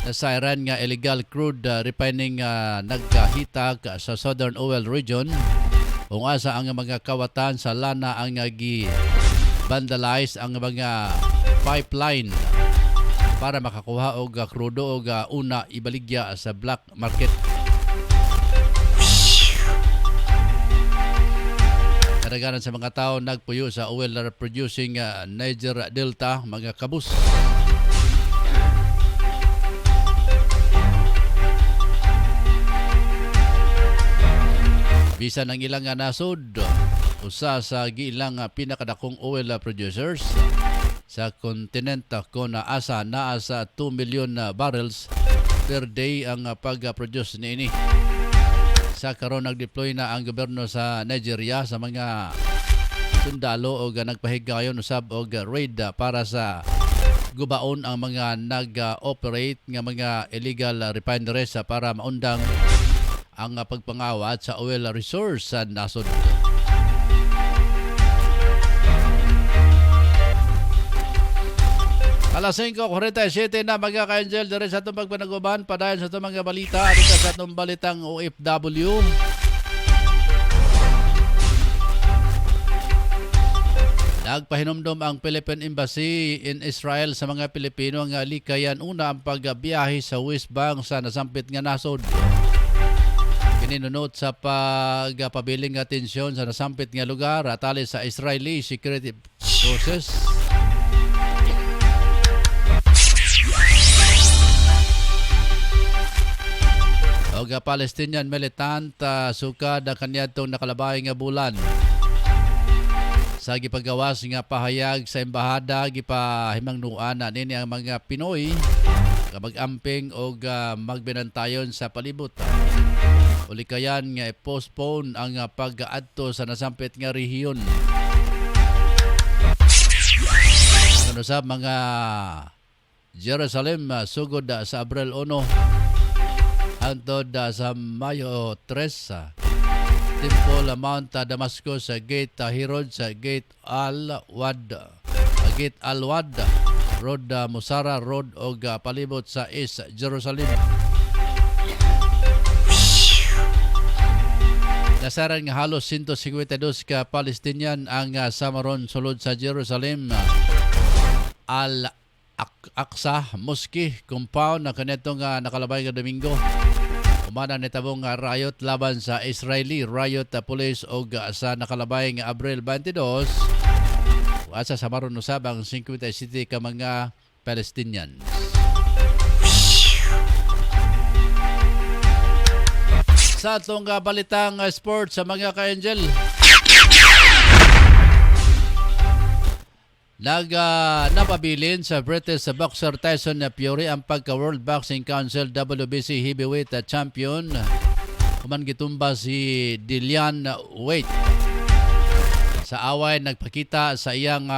Speaker 6: Sa Iran nga illegal crude refining nagkahitag sa Southern Oil Region. Kung asa ang mga kawatan sa lana ang gi-vandalize ang mga pipeline para makakuha og krudo og una ibaligya sa black market. Kadaghanan sa mga tao nagpuyo sa oil producing Niger Delta, mga kabus. Bisan ang ilang nasod, usa sa giilang pinakadakong oil producers sa kontinent ko na asa naa sa 2 million barrels per day ang pag-produce niini. Sa karon nag-deploy na ang gobyerno sa Nigeria sa mga sundalo o nagpahigayon usab og raid para sa gubaon ang mga nag-operate nga mga illegal refineries para maundang ang pagpangawat sa oil resource sa nasod. Alas 5:47 na mga ka-Angel dire sa itong pagpanaguban padayon sa itong mga balita at sa itong balitang OFW. Nagpahinumdom ang Philippine Embassy in Israel sa mga Pilipino nga likayan una ang pagbiyahe sa West Bank sa nasampit nga nasod. Kininunot sa pagpabiling atensyon sa nasampit nga lugar atali sa Israeli security forces. Og Palestinian militant sukad ang kaniadtong nakalabay nga bulan. Sa gipagawas nga pahayag sa embahada gipahimangnuan na nini ang mga Pinoy mag-amping og magbinantayon sa palibot. uli kayan nga postpone ang pag-adto sa nasampit nga rehiyon. Ano sa mga Jerusalem sugod sa Abril 1 hangtod sa Mayo 3 Temple Mount Damascus sa Gate Herod sa Gate Al-Wad Road Musara Road o palibot sa East Jerusalem. Nasaran nga halos 152 ka Palestinian ang samaron sulod sa Jerusalem Al-Aqsa Mosque compound na kanetong nakalabay nga Domingo. Umana nitabong riot laban sa Israeli riot police o sa nakalabay nga Abril 22 asa sa maron usab ang 57 ka mga Palestinians. Sa atong balitang sports sa mga ka-angel, napabilin sa British boxer Tyson Fury ang pagka-World Boxing Council WBC Heavyweight Champion. Kuman gitumba si Dillian Whyte. Sa away nagpakita sa iyang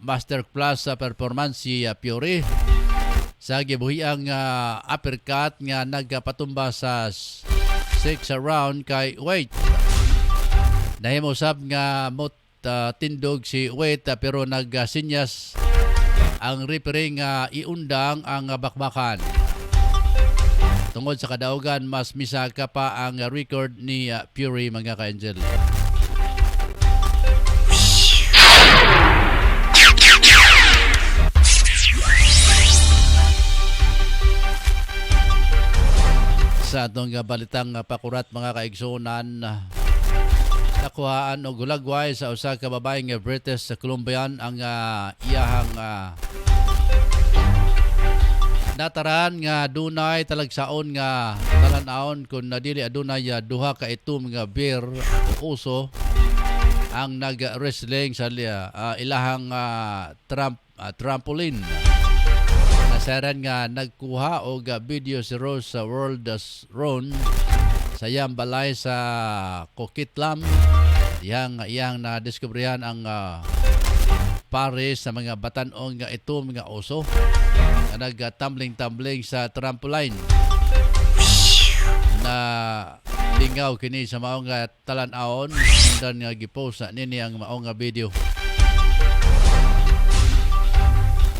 Speaker 6: masterclass performance si Fury. Sa gibuhiang uppercut nga nagpatumba sa 6 round kay Whyte. Nahimosab nga tindog si Whyte pero nagsinyas ang referee nga iundang ang bakbakan. Tungod sa kadaugan, mas misaka pa ang record ni Fury mga ka-angel. Sa atong balitang pakurat mga kaigsunan, nakuhaan og gulagway sa usa ka babaeng British Columbian ang iyahang nataran nga dunay talagsaon nga talan-aon kung dili adunay duha ka itom nga beer o uso ang nag-wrestling sa ilahang trampoline. Nasaran nga nagkuha og video si Rose World Ron sa iyang balay sa Coquitlam. Iyang na-discoveryan ang pares sa mga batan-ong nga itom nga oso na nag-tumbling-tumbling sa trampoline. Na lingaw kini sa maong talan-aon dan nga gipost nini ang maong video.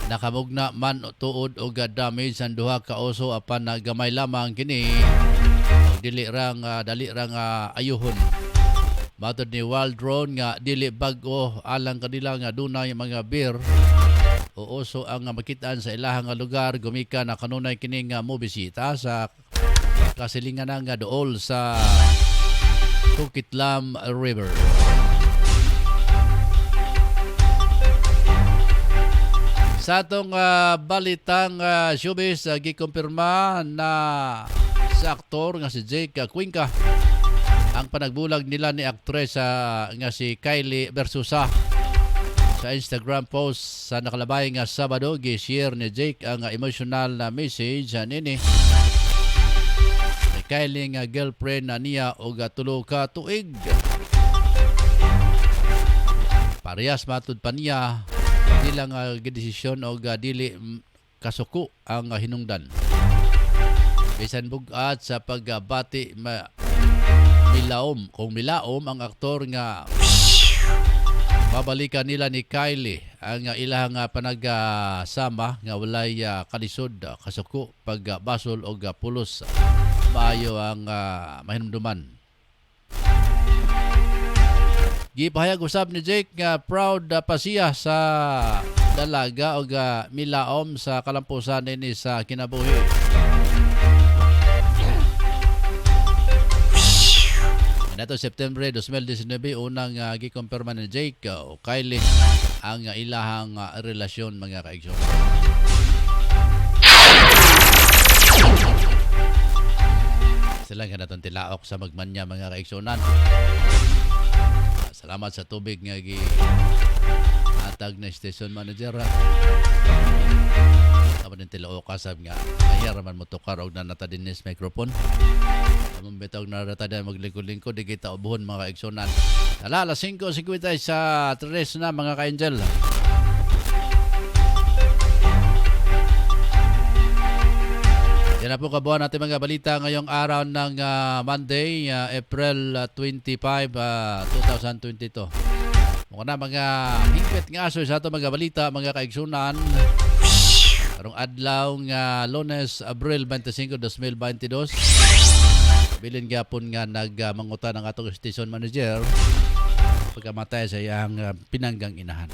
Speaker 6: Nakamugna man tuod og damage ang duha ka oso apan gamay lamang kini dali rang ayuhon. Matod ni Waldron nga dili bag-o alang kanila nga dunay mga beer o oso ang makitaan sa ilahang lugar gumika na kanunay kini nga mobisita sa kasilingan nga dool sa Coquitlam River. Sa atong balitang showbiz, gikumpirma na sa aktor nga si Jake Cuenca ang panagbulag nila ni aktres nga si Kylie Versusa. Sa Instagram post sa nakalabay nga Sabado, gi-share ni Jake ang emotional na message nini ni Kylie nga girlfriend na niya og 3 ka tuig. Parehas matud pa niya dilang gidesisyon o dili kasuko ang hinungdan. Bisan bugat sa pagbati milaom ang aktor nga babalikan nila ni Kylie ang ilang panagsama nga walay kalisod kasuko pagbasol o pulos maayo ang mahinumduman. Gipahayag usab ni Jake nga proud pa siya sa dalaga o milaom sa kalampusan nini sa kinabuhi. Nato September 2019 unang gikumpirma ni Jake o Kylie ang ilahang relasyon mga kaigsoon. Sila nga natong tilaok sa magmanya mga kaigsunan. Salamat sa tubig nga atag na station manager. Tama din tila o kasab nga. Ayar man mo tukar og nanata din is microphone. Among betog na rata din maglingkod-lingkod di kita ubuhon mga kaigsunan. Alas 5:50 sa 3 na mga ka-angel. Yan na po kabuhan natin mga balita ngayong araw ng Monday, April 25, 2022. Mukha na mga hingpit nga aso sa ito mga balita, mga kaigsunan. Karong adlaw nga Lunes, Abril 25, 2022. Bilin gapon nga nagmangutan ang atong station manager pagkamatay sa iyang pinanggang inahan.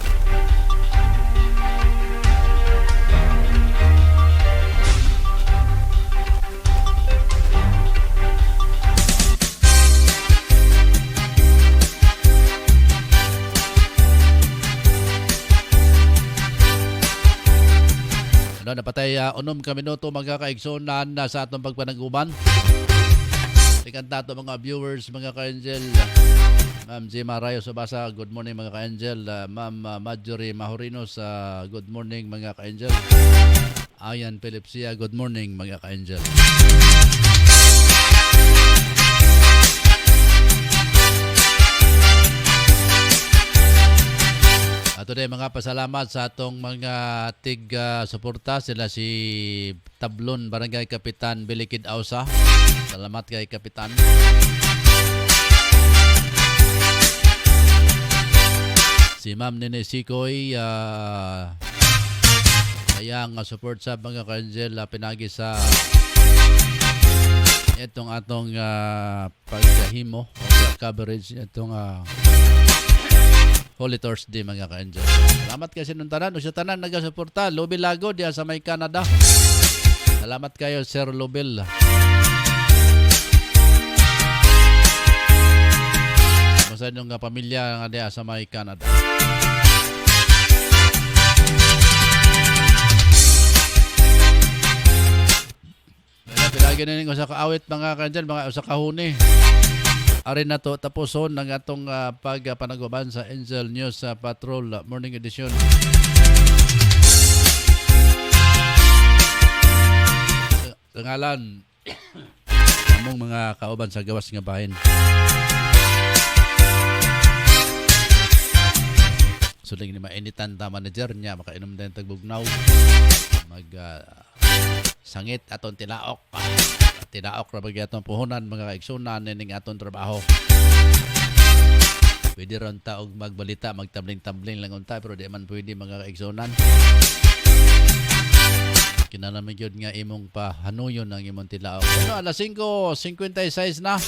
Speaker 6: Napatay 6 ka minuto mga kaigsunan sa atong pagpanangguban. Tingnan tato mga viewers, mga ka-angel. Ma'am Zima Rayos Obasa, good morning mga ka-angel. Ma'am Marjorie Mahorinos, good morning mga ka-angel. Ayan Philipsia, good morning mga ka-angel. Ato din mga pasalamat sa atong mga suporta. Sila si Tablon Barangay Kapitan Bilikid Ausa. Salamat kay Kapitan. Si Ma'am Nene Sikoy ayang support sa mga ka-angel pinagi sa itong atong paghahimo o coverage itong Holy Thursday mga ka-angel. Salamat kasi nung tanan. Sa tanan nagasuporta. Lobel Lago diya sa may Canada. Salamat kayo Sir Lobel. Masa yung pamilya nga diya sa may Canada. Pilagi na ko sa kaawit mga ka-angel. Mga sa kahuni. Arin na to tapuson ng atong pagpanagbaban sa Angel News Patrol Morning Edition. Kangalan among mga kauban sa gawas nga bahin. Suling ni mainitan ta manager niya makainom din tagbugnaw. Sangit atong tilaok. Tidaok ra bagi atong puhunan mga kaigsunan ning atong trabaho. Pwede ron ta og magbalita, magtabling-tabling lang unta pero di man pwede mga kaigsunan. Kinahanglan gyud nga imong pahanuyon ang imong tilaok. Ano alas 5:56 na.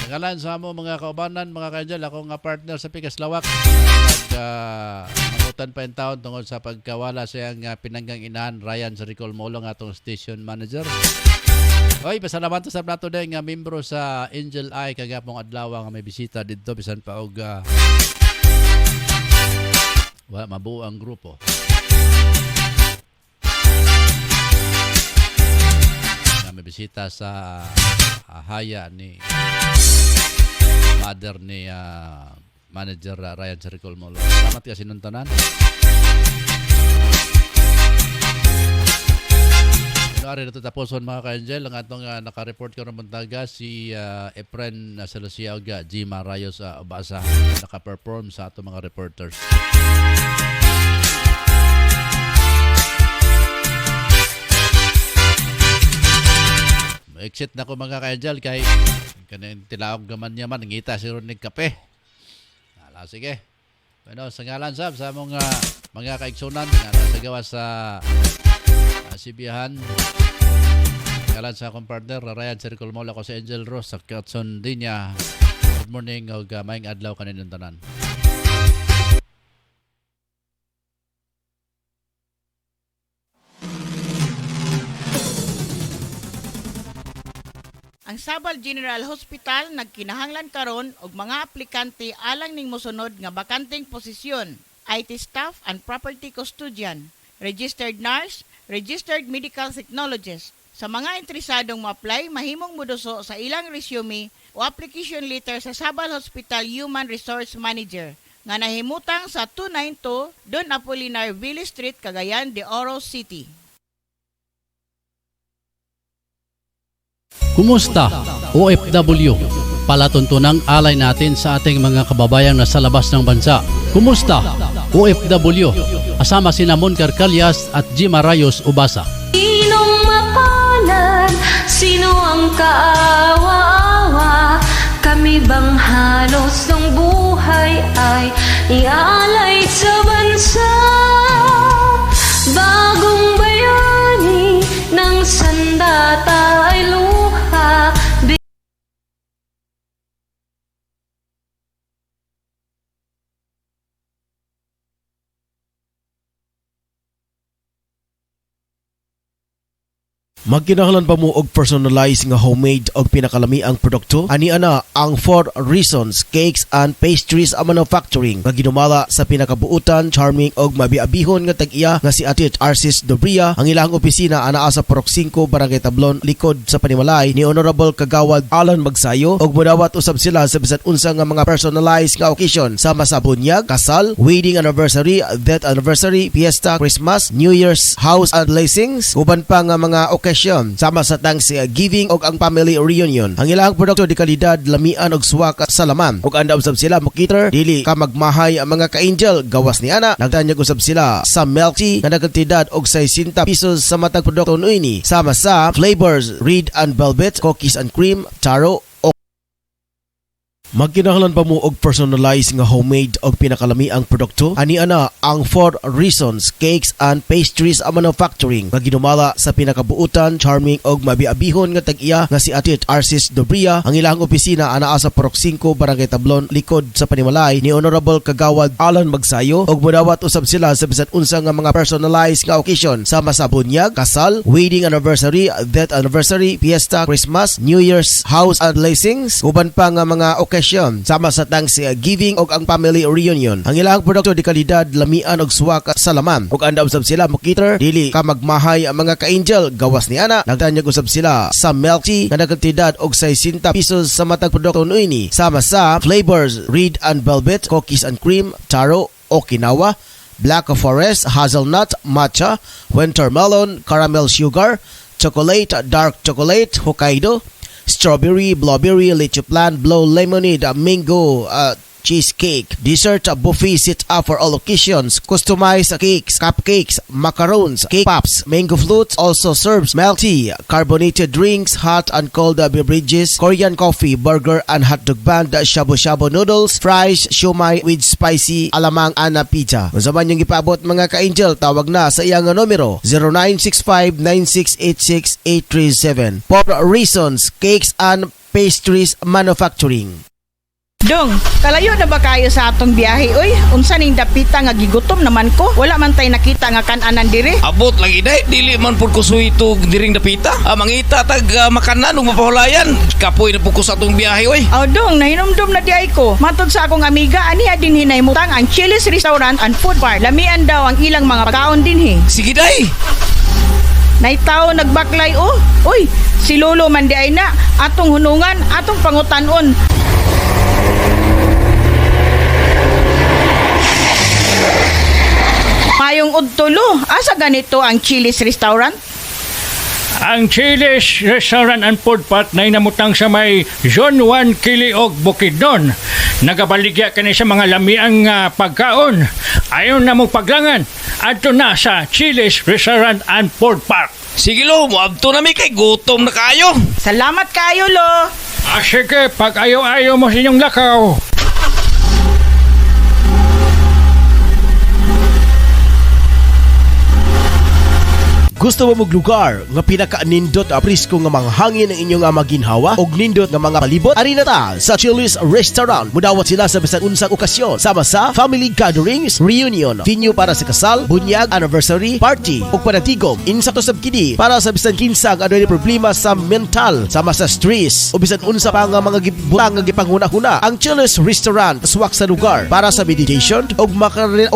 Speaker 6: Nagalan sa mo mga kaubanan, mga kaidol, ako nga partner sa Pikas Lawak. Mangutan pa yung taon tungkol sa pagkawala sa iyang pinanggang inahan, Ryan Saricol Molong, atong station manager. Oy, pasalamat sa nato din nga membro sa Angel Eye kagapong adlaw nga may bisita dito bisan pa og mabuo ang grupo. May bisita sa haya ni mother ni manager Ryan Saricol Molong. Salamat kasi nung tanan. Ari na tapuson mga ka-angel ang atong naka-report ko ng Buntaga si Efren Salasiaga, Jima Rayos Obasa naka-perform sa atong mga reporters. Exit na ko mga ka-angel kay kanin tilaog gaman niya man ngita si Ronig kape. Ala sige. Bueno, sa ngalan sa mga kaigsunan nga nasa gawa sa Sibihan. Ngalan sa akong partner Ryan Saricol Molong, ako si Angel Rose sa Katson Dinya. Good morning og maayong adlaw kaninong tanan.
Speaker 7: Ang Sabal General Hospital nagkinahanglan karon og mga aplikante alang ning mosunod nga bakanteng posisyon: IT staff and property custodian, registered nurse, registered medical technologist. Sa mga interesadong ma-apply, mahimong moduso sa ilang resume o application letter sa Sabal Hospital Human Resource Manager. nga nahimutang sa 292 Don Apolinar Ville Street, Cagayan de Oro City.
Speaker 6: Kumusta, OFW? Palatuntunang alay natin sa ating mga kababayang nasa labas ng bansa. Kumusta, OFW? Asama sina Mon Carcalias at Jima Rayos Ubasa.
Speaker 3: Sinong mapalad? Sino ang kaawa-awa? Kami bang halos ng buhay ay ialay sa bansa? Bagong bayani ng sandata ay luha.
Speaker 2: Magkinahanglan pa mo og personalized nga homemade og pinakalami ang produkto? Ani ana ang 4 Reasons Cakes and Pastries a Manufacturing nga ginumala sa pinakabuutan, charming og mabiabihon nga tag-iya nga si Atit Arcis Dobria. Ang ilang opisina anaa sa Porok 5, Barangay Tablon, likod sa Panimalay ni Honorable Kagawad Alan Magsayo, og mudawat usab sila sa bisan unsa nga mga personalized nga occasion sama sa bunyag, kasal, wedding anniversary, death anniversary, fiesta, Christmas, New Year's, house and blessings, uban pa nga mga occasion sama sa Thanksgiving og ang family reunion. Ang ilang produkto di kalidad, lamian og suwak sa laman. Og anda usab sila mokiter, dili ka magmahay ang mga ka-angel, gawas ni ana. Nagtanyag usab sila sa milk tea nga nagkantidad og 60 pesos sa matag produkto niini. Sama sa flavors, red and velvet, cookies and cream, taro, magkinahanglan pa mo og personalized nga homemade og pinakalami ang produkto? Ani ana ang 4 Reasons Cakes and Pastries a Manufacturing nga ginumala sa pinakabuutan, charming og mabiabihon nga tag-iya nga si Atit Arcis Dobria. Ang ilang opisina anaa sa Porok 5, Barangay Tablon, likod sa Panimalay ni Honorable Kagawad Alan Magsayo, og mudawat usab sila sa bisan unsa nga mga personalized nga occasion sama sa bunyag, kasal, wedding anniversary, death anniversary, fiesta, Christmas, New Year's, house and blessings, uban pa nga mga occasion sama sa Thanksgiving og ang family reunion. Ang ilang produkto di kalidad, lamian og suwak sa laman. Og anda usab sila mokiter, dili ka magmahay ang mga ka-angel, gawas ni ana. Nagtanyag usab sila sa milk tea nga nagkantidad og 60 pesos sa matag produkto niini. Sama sa flavors, red and velvet, cookies and cream, taro, Okinawa, Black Forest, hazelnut, matcha, winter melon, caramel sugar, chocolate, dark chocolate, Hokkaido, strawberry, blueberry, leche plan, blow lemonade, mango, cheesecake, dessert buffet set up for all occasions, customized cakes, cupcakes, macarons, cake pops, mango flutes, also serves milk tea, carbonated drinks, hot and cold beverages, Korean coffee, burger and hotdog band, shabu-shabu noodles, fries, shumai with spicy alamang ana pizza. Kung saan yung ipaabot mga ka-angel, tawag na sa iyang numero 0965-9686837. 4 Reasons Cakes and Pastries Manufacturing.
Speaker 7: Dong, kalayo na ba kayo sa atong biyahe oy? Unsa ning dapita nga gigutom naman ko? Wala man tay nakita nga kan-anan dire.
Speaker 8: Abot lagi day, dili man pud ko suwito diring dapita. Mangita tag makanan ug mapahulayan. Kapoy na pud ko sa atong biyahe oy.
Speaker 7: Aw dong, nahinomdom na di ay ko. Matod sa akong amiga, aniya din hinaymutang ang Chili's Restaurant and Food Bar. Lamian daw ang ilang mga pagkaon dinhi.
Speaker 8: Sige day.
Speaker 7: Naitaw nagbaklay oh. Uy, si Lolo man di ay na atong hunungan, atong pangutanon. Mayong udtulo, asa ganito ang Chili's Restaurant?
Speaker 9: Ang Chili's Restaurant and Food Park na inamutang sa may Zone 1 Kiliog, Bukidnon. Nagabaligya kani sa mga lamiang pagkaon. Ayaw na mong paglangan. Adto na sa Chili's Restaurant and Food Park.
Speaker 8: Sige lo, muabto na mi kay gutom na kayo.
Speaker 7: Salamat kayo lo.
Speaker 9: Sige, pag ayaw-ayaw mo sa inyong lakaw.
Speaker 2: Gusto mo lugar nga pinaka-nindot prisko nga manghangin ang inyong maginhawa og nindot nga mga palibot? Ari na ta sa Chili's Restaurant. Mudawat sila sa bisan unsang okasyon sama sa family gatherings, reunion, venue para sa kasal, bunyag, anniversary, party ug panatigom. Insa to sab kini para sa bisan kinsa nga adunay problema sa mental sama sa stress o bisan unsa pa nga mga gibutang nga gipanghuna-huna. Ang Chili's Restaurant suwak sa lugar para sa meditation og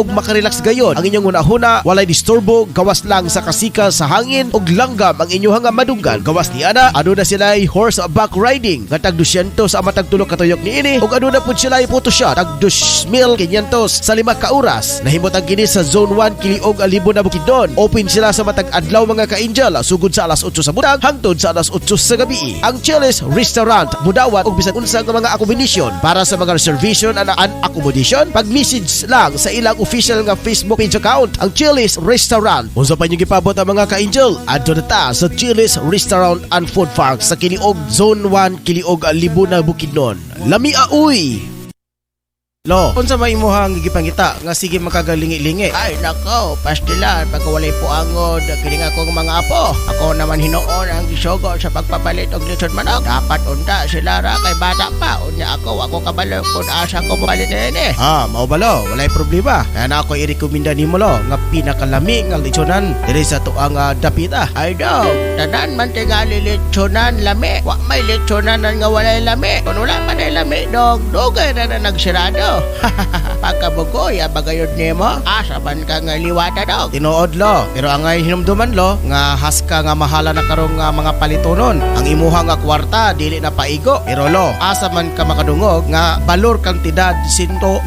Speaker 2: makarelax gayon. Ang inyong hunahuna walay disturbo, gawas lang sa kasikas sa hangin ug langgam ang inyong madunggan. Gawas ni ana, aduna sila horseback riding nga tag 200 sa matag tulo ka tuyok niini ug aduna pud sila photoshoot tag 2,500 sa 5 ka oras. Nahimot ang kini sa Zone 1 Kiliog Alibo na Bukidnon. Open sila sa matag adlaw mga ka-angel sugod sa alas 8 sa buntag hangtod sa alas 8 sa gabi. Ang Chili's Restaurant mudawat og bisan unsa nga mga accommodation. Para sa mga reservation and accommodation, pag-message lang sa ilang official nga Facebook page account, ang Chili's Restaurant. Unsa pa nyo gipabot ang mga ka-angel? Adto na ta sa Chili's Restaurant and Food Park sa Kiliog Zone 1 Kiliog Alibo na Bukidnon. Lami uy! Lo, unsa may imuhang gigipangita nga sige makagalingi-lingi? Ay nako, pastilan pagkawalay po angod kining akong mga apo. Ako naman hinuon ang gisugo sa pagpapalit og lechon manok. Dapat unta sila ra kay bata pa. Unya ako kabalo kun asa ko mapalit ini. Mao balo, walay problema. Kaya na ako irekomenda nimo lo nga pinakalami nga lechonan diri sa tuang dapita. Ay daw, tanan man tingali lechonan lami. Wa may lechonan nga walay lami. Kun wala pa na lami dog, dugay na nagsirado. Pagkabugoy, abagayod nimo, asaban ka nga liwata daw. Tinuod lo, pero ang ngay hinumduman lo, nga haska nga mahala na karong nga mga palitonon. Ang imuha nga kwarta, dili na paigo. Pero lo, asaman ka makadungog, nga balor kantidad 195,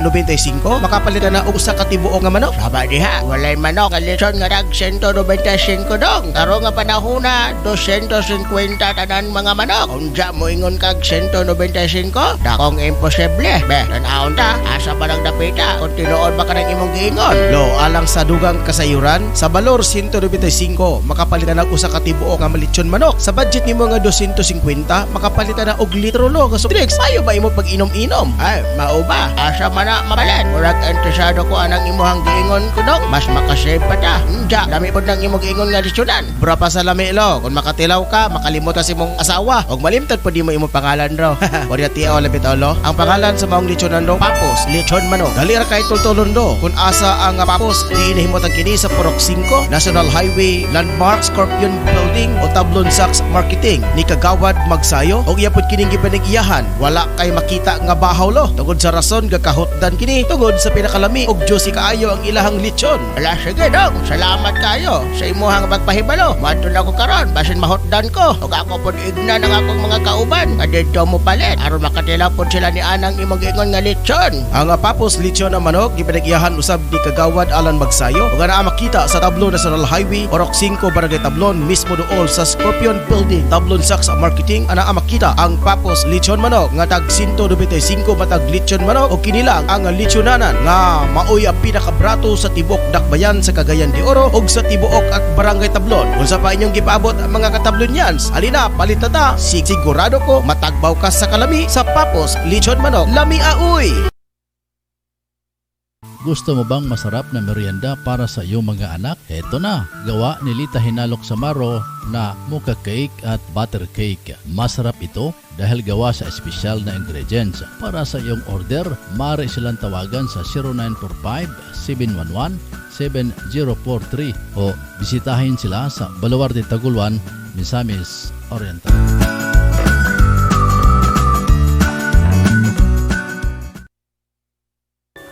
Speaker 2: makapalitan na og usa ka tibuok nga manok. Saba diha, walay manok, kalison nga tag 195 dong. Karong nga panahuna, 250 tanan mga manok. Unja mo ingon kag 195, dakong imposible. Be, tanaon ta, asa ba nang dapita kung tinuod ba ka ng imong giingon? Lo, alang sa dugang kasayuran, sa balor 195, makapalitan na usa ka tibuok nga malitsyon manok. Sa budget nimo nga 250, makapalitan na og litro lo nga soft drinks. Ayo ba imo pag-inom-inom? Ay, mao ba? Asa man na mabalan? Murag interesado ko anang imong giingon ko dong. Mas makasave pa ta. Unja, dami pod nang imong giingon nga litsyonan. Bura pa sa lami lo, kung makatilaw ka, makalimot ka sa imong asawa. Og malimtad pod di mo imong pangalan ro. Ori tiaw labit lo. Ang pangalan sa maong litsyonan ro, Papos lechon manok. Dali ra kay tultulon do. Kung asa ang Papos dinihimot ang kini sa Purok 5 National Highway Landmark Scorpion Building o Tablon Sachs Marketing ni Kagawad Magsayo og iyapod kining gipanag-iyahan. Wala kay makita nga bahaw lo tungod sa rason gakahotdan kini tungod sa pinakalami og juicy kaayo ang ilahang lechon. Ala sige dong, salamat kayo sa imuhang pagpahibalo. Madto na ko karon basin mahotdan ko og ako pod igna ng akong mga kauban kadto mo palit aron makatilaw pod sila ni anang imong giingon nga lechon. Ang Papos lechon na manok gipanag-iyahan usab ni Kagawad Alan Magsayo ug naa makita sa Tablon National Highway Purok 5 Barangay Tablon mismo dool sa Scorpion Building Tablon Sachs Marketing. Ana makita ang Papos lechon manok nga tag 195 matag lechon manok o kinilang ang lechonanan nga maoy ang pinakabrato sa tibok Dakbayan sa Cagayan de Oro ug sa tibuok at Barangay Tablon. Unsa pa inyong gipaabot ang mga katablonyans? Alina palit ta, sigurado ko matagbaw ka sa kalami sa Papos lechon manok. Lami uy!
Speaker 6: Gusto mo bang masarap na merienda para sa iyong mga anak? Eto na, gawa ni Lita Hinalok Samaro na mocha cake at butter cake. Masarap ito dahil gawa sa espesyal na ingredients. Para sa iyong order, maaari silang tawagan sa 0945-711-7043 o bisitahin sila sa Baluarte Taguluan, Misamis Oriental.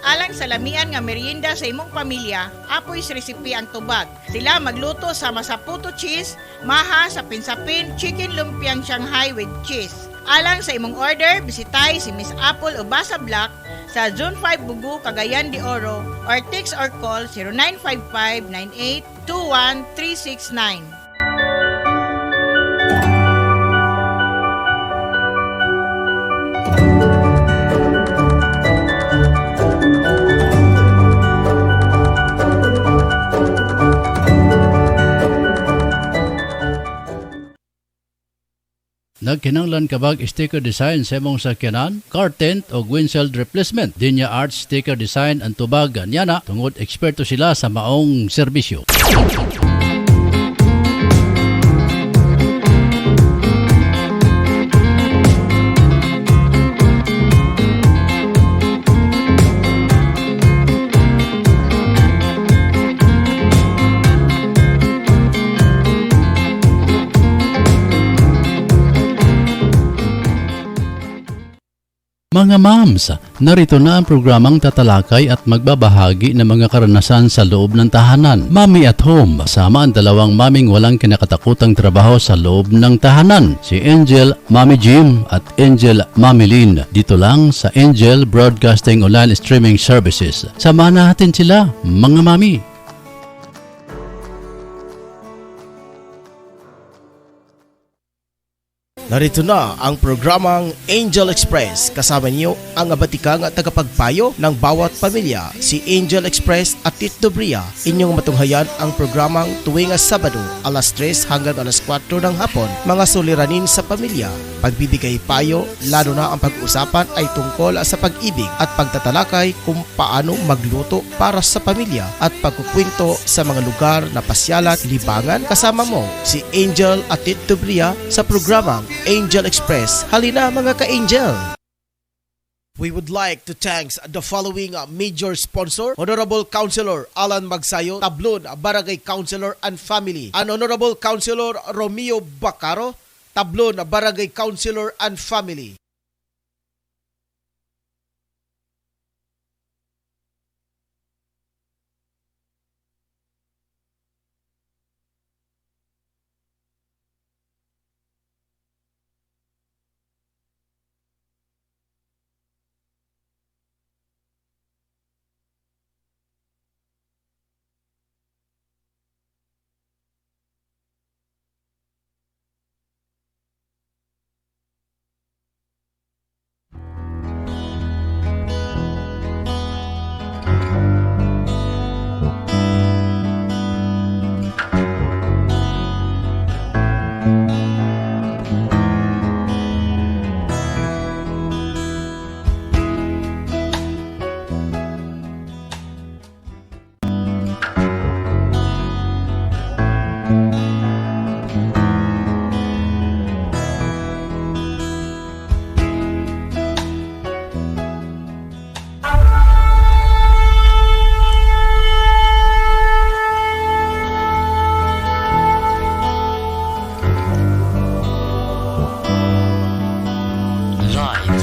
Speaker 7: Alang sa lamian nga merienda sa imong pamilya, apoy recipe ang tubag. Sila magluto sa masaputo cheese, maha sa pinsapin, chicken lumpiang Shanghai with cheese. Alang sa imong order, bisitay si Miss Apple o Basa Black sa Zone 5 Bugu, Cagayan de Oro or text or call 0955-9821-369.
Speaker 6: Nagkinanglan kabag sticker design sa imong sakyanan, car tent o windshield replacement. Dinya Arts Sticker Design ang tubag anyana tungod eksperto sila sa maong serbisyo. Mga moms, narito na ang programang tatalakay at magbabahagi ng mga karanasan sa loob ng tahanan. Mommy at Home, kasama ang dalawang maming walang kinakatakutang trabaho sa loob ng tahanan. Si Angel, Mommy Jim at Angel, Mommy Lynn. Dito lang sa Angel Broadcasting Online Streaming Services. Samahan natin sila, mga mami.
Speaker 2: Narito na ang programang Angel Express. Kasama niyo ang abatikang at tagapagpayo ng bawat pamilya, si Angel Express at Tito Bria. Inyong matunghayan ang programang tuwing Sabado, alas 3 hanggang alas 4 ng hapon. Mga suliranin sa pamilya, pagbibigay payo, lalo na ang pag-usapan ay tungkol sa pag-ibig at pagtatalakay kung paano magluto para sa pamilya at pagkukwento sa mga lugar na pasyalan, libangan. Kasama mo si Angel at Tito Bria sa programang Angel Express. Halina mga ka-Angel! We would like to thank the following major sponsor: Honorable Councilor Alan Magsayo, Tablon Barangay Councilor and Family, and Honorable Councilor Romeo Bacaro, Tablon Barangay Councilor and Family.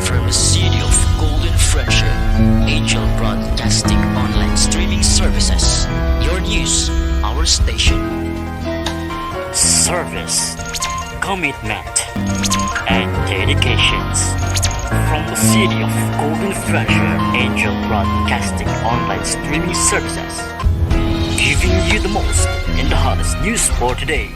Speaker 1: From the city of golden friendship, Angel Broadcasting Online Streaming Services. Your news, our station. Service, commitment, and dedications. From the city of golden friendship, Angel Broadcasting Online Streaming Services. Giving you the most in the hottest news for today.